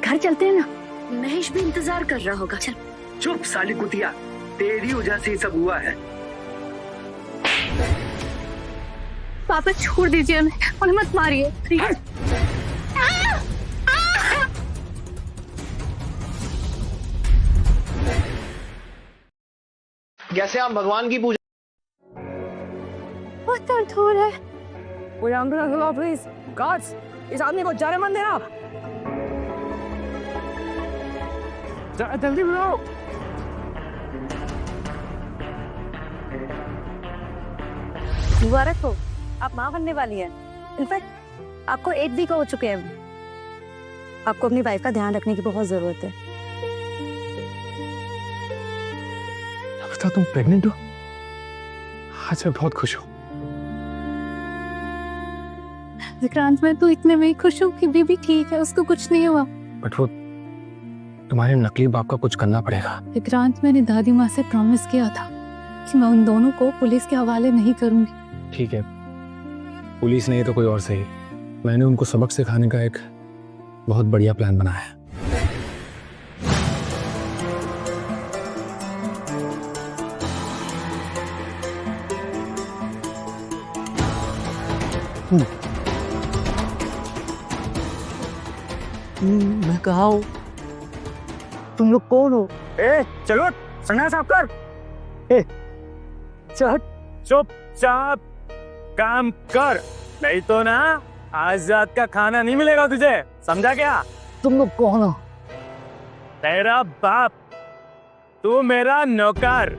घर चलते हैं ना? महेश भी इंतजार कर रहा होगा। चल। चुप साली कुतिया, तेरी वजह से ये सब हुआ है। पापा छोड़ दीजिए हमें, उन्हें मत मारिए प्लीज। कैसे आप भगवान की पूजा? बहुत दर्द हो रहा है। कोई एम्बुलेंस बुलाओ प्लीज। गार्ड्स, इस आदमी को जाने मत देना। जल्दी बुलाओ। मुबारक हो, आप माँ बनने वाली हैं। इनफैक्ट आपको 8 वीक हो चुके हैं। आपको अपनी वाइफ का ध्यान रखने की बहुत जरूरत है। बता, तुम प्रेग्नेंट हो? आज मैं बहुत खुश हूँ। विक्रांत, मैं तो इतने में ही खुश हूँ कि बेबी ठीक है, उसको कुछ नहीं हुआ। बट वो तुम्हारे नकली बाप का कुछ करना पड़ेगा। विक्रांत, मैंने दादी माँ से प्रॉमिस किया था कि मैं उन दोनों को पुलिस के हवाले नहीं करूंगी। ठीक है, पुलिस नहीं तो कोई और सही, मैंने उनको सबक सिखाने का एक बहुत बढ़िया प्लान बनाया है। मैं कहा हूँ? तुम लोग कौन हो? ए, चलो संन्यास साफ कर। ए, चल। चुपचाप काम कर, नहीं तो ना आज रात का खाना नहीं मिलेगा तुझे, समझा क्या? तुम लोग कौन हो? तेरा बाप, तू मेरा नौकर।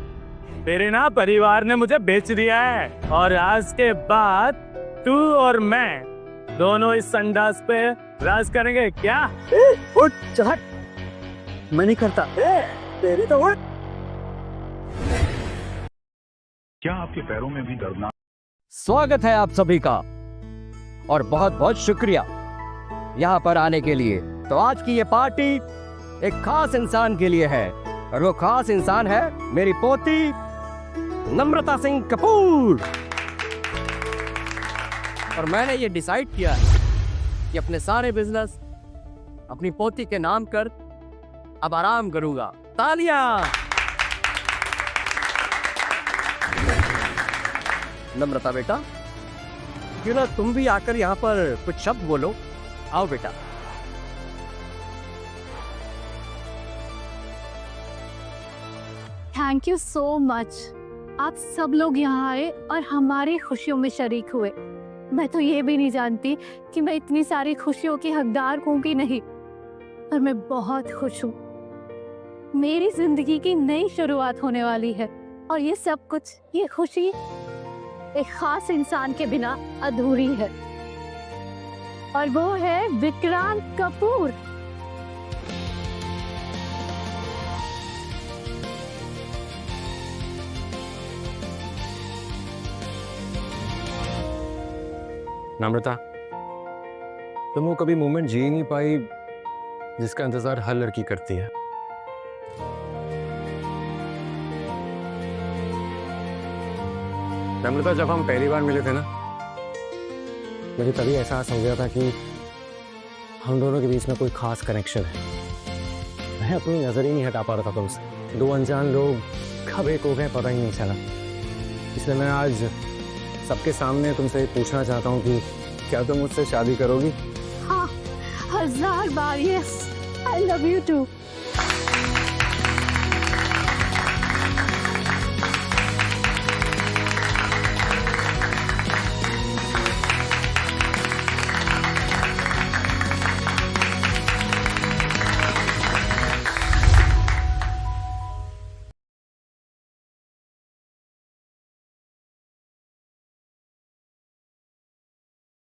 तेरे ना परिवार ने मुझे बेच दिया है, और आज के बाद तू और मैं दोनों इस संडास पे राज करेंगे क्या? उठ, चल। मैं नहीं करता। तेरे तो उठ। क्या आपके पैरों में भी दर्द ना? स्वागत है आप सभी का, और बहुत बहुत शुक्रिया यहाँ पर आने के लिए। तो आज की ये पार्टी एक खास इंसान के लिए है और वो खास इंसान है मेरी पोती नम्रता सिंह कपूर। और मैंने ये डिसाइड किया है कि अपने सारे बिजनेस अपनी पोती के नाम कर अब आराम करूंगा। तालियां। नम्रता बेटा, क्यों ना तुम भी आकर यहाँ पर कुछ शब्द बोलो। आओ बेटा। Thank you so much. आप सब लोग यहाँ आए और हमारी खुशियों में शरीक हुए। मैं तो ये भी नहीं जानती कि मैं इतनी सारी खुशियों की हकदार हूँ कि नहीं, पर मैं बहुत खुश हूँ। मेरी जिंदगी की नई शुरुआत होने वाली है और ये सब कुछ, ये खुशी एक खास इंसान के बिना अधूरी है और वो है विक्रांत कपूर। नम्रता, तुम वो कभी मोमेंट जी नहीं पाई जिसका इंतजार हर लड़की करती है। नम्रता, जब हम पहली बार मिले थे ना, मुझे तभी एहसास हो गया था कि हम दोनों के बीच में कोई खास कनेक्शन है। मैं अपनी नजर ही नहीं हटा पा रहा था तुमसे। दो अनजान लोग कब एक हो गए पता ही नहीं चला। इसलिए मैं आज सबके सामने तुमसे पूछना चाहता हूँ कि क्या तुम मुझसे शादी करोगी? हाँ, 1000 बार yes. I love you to.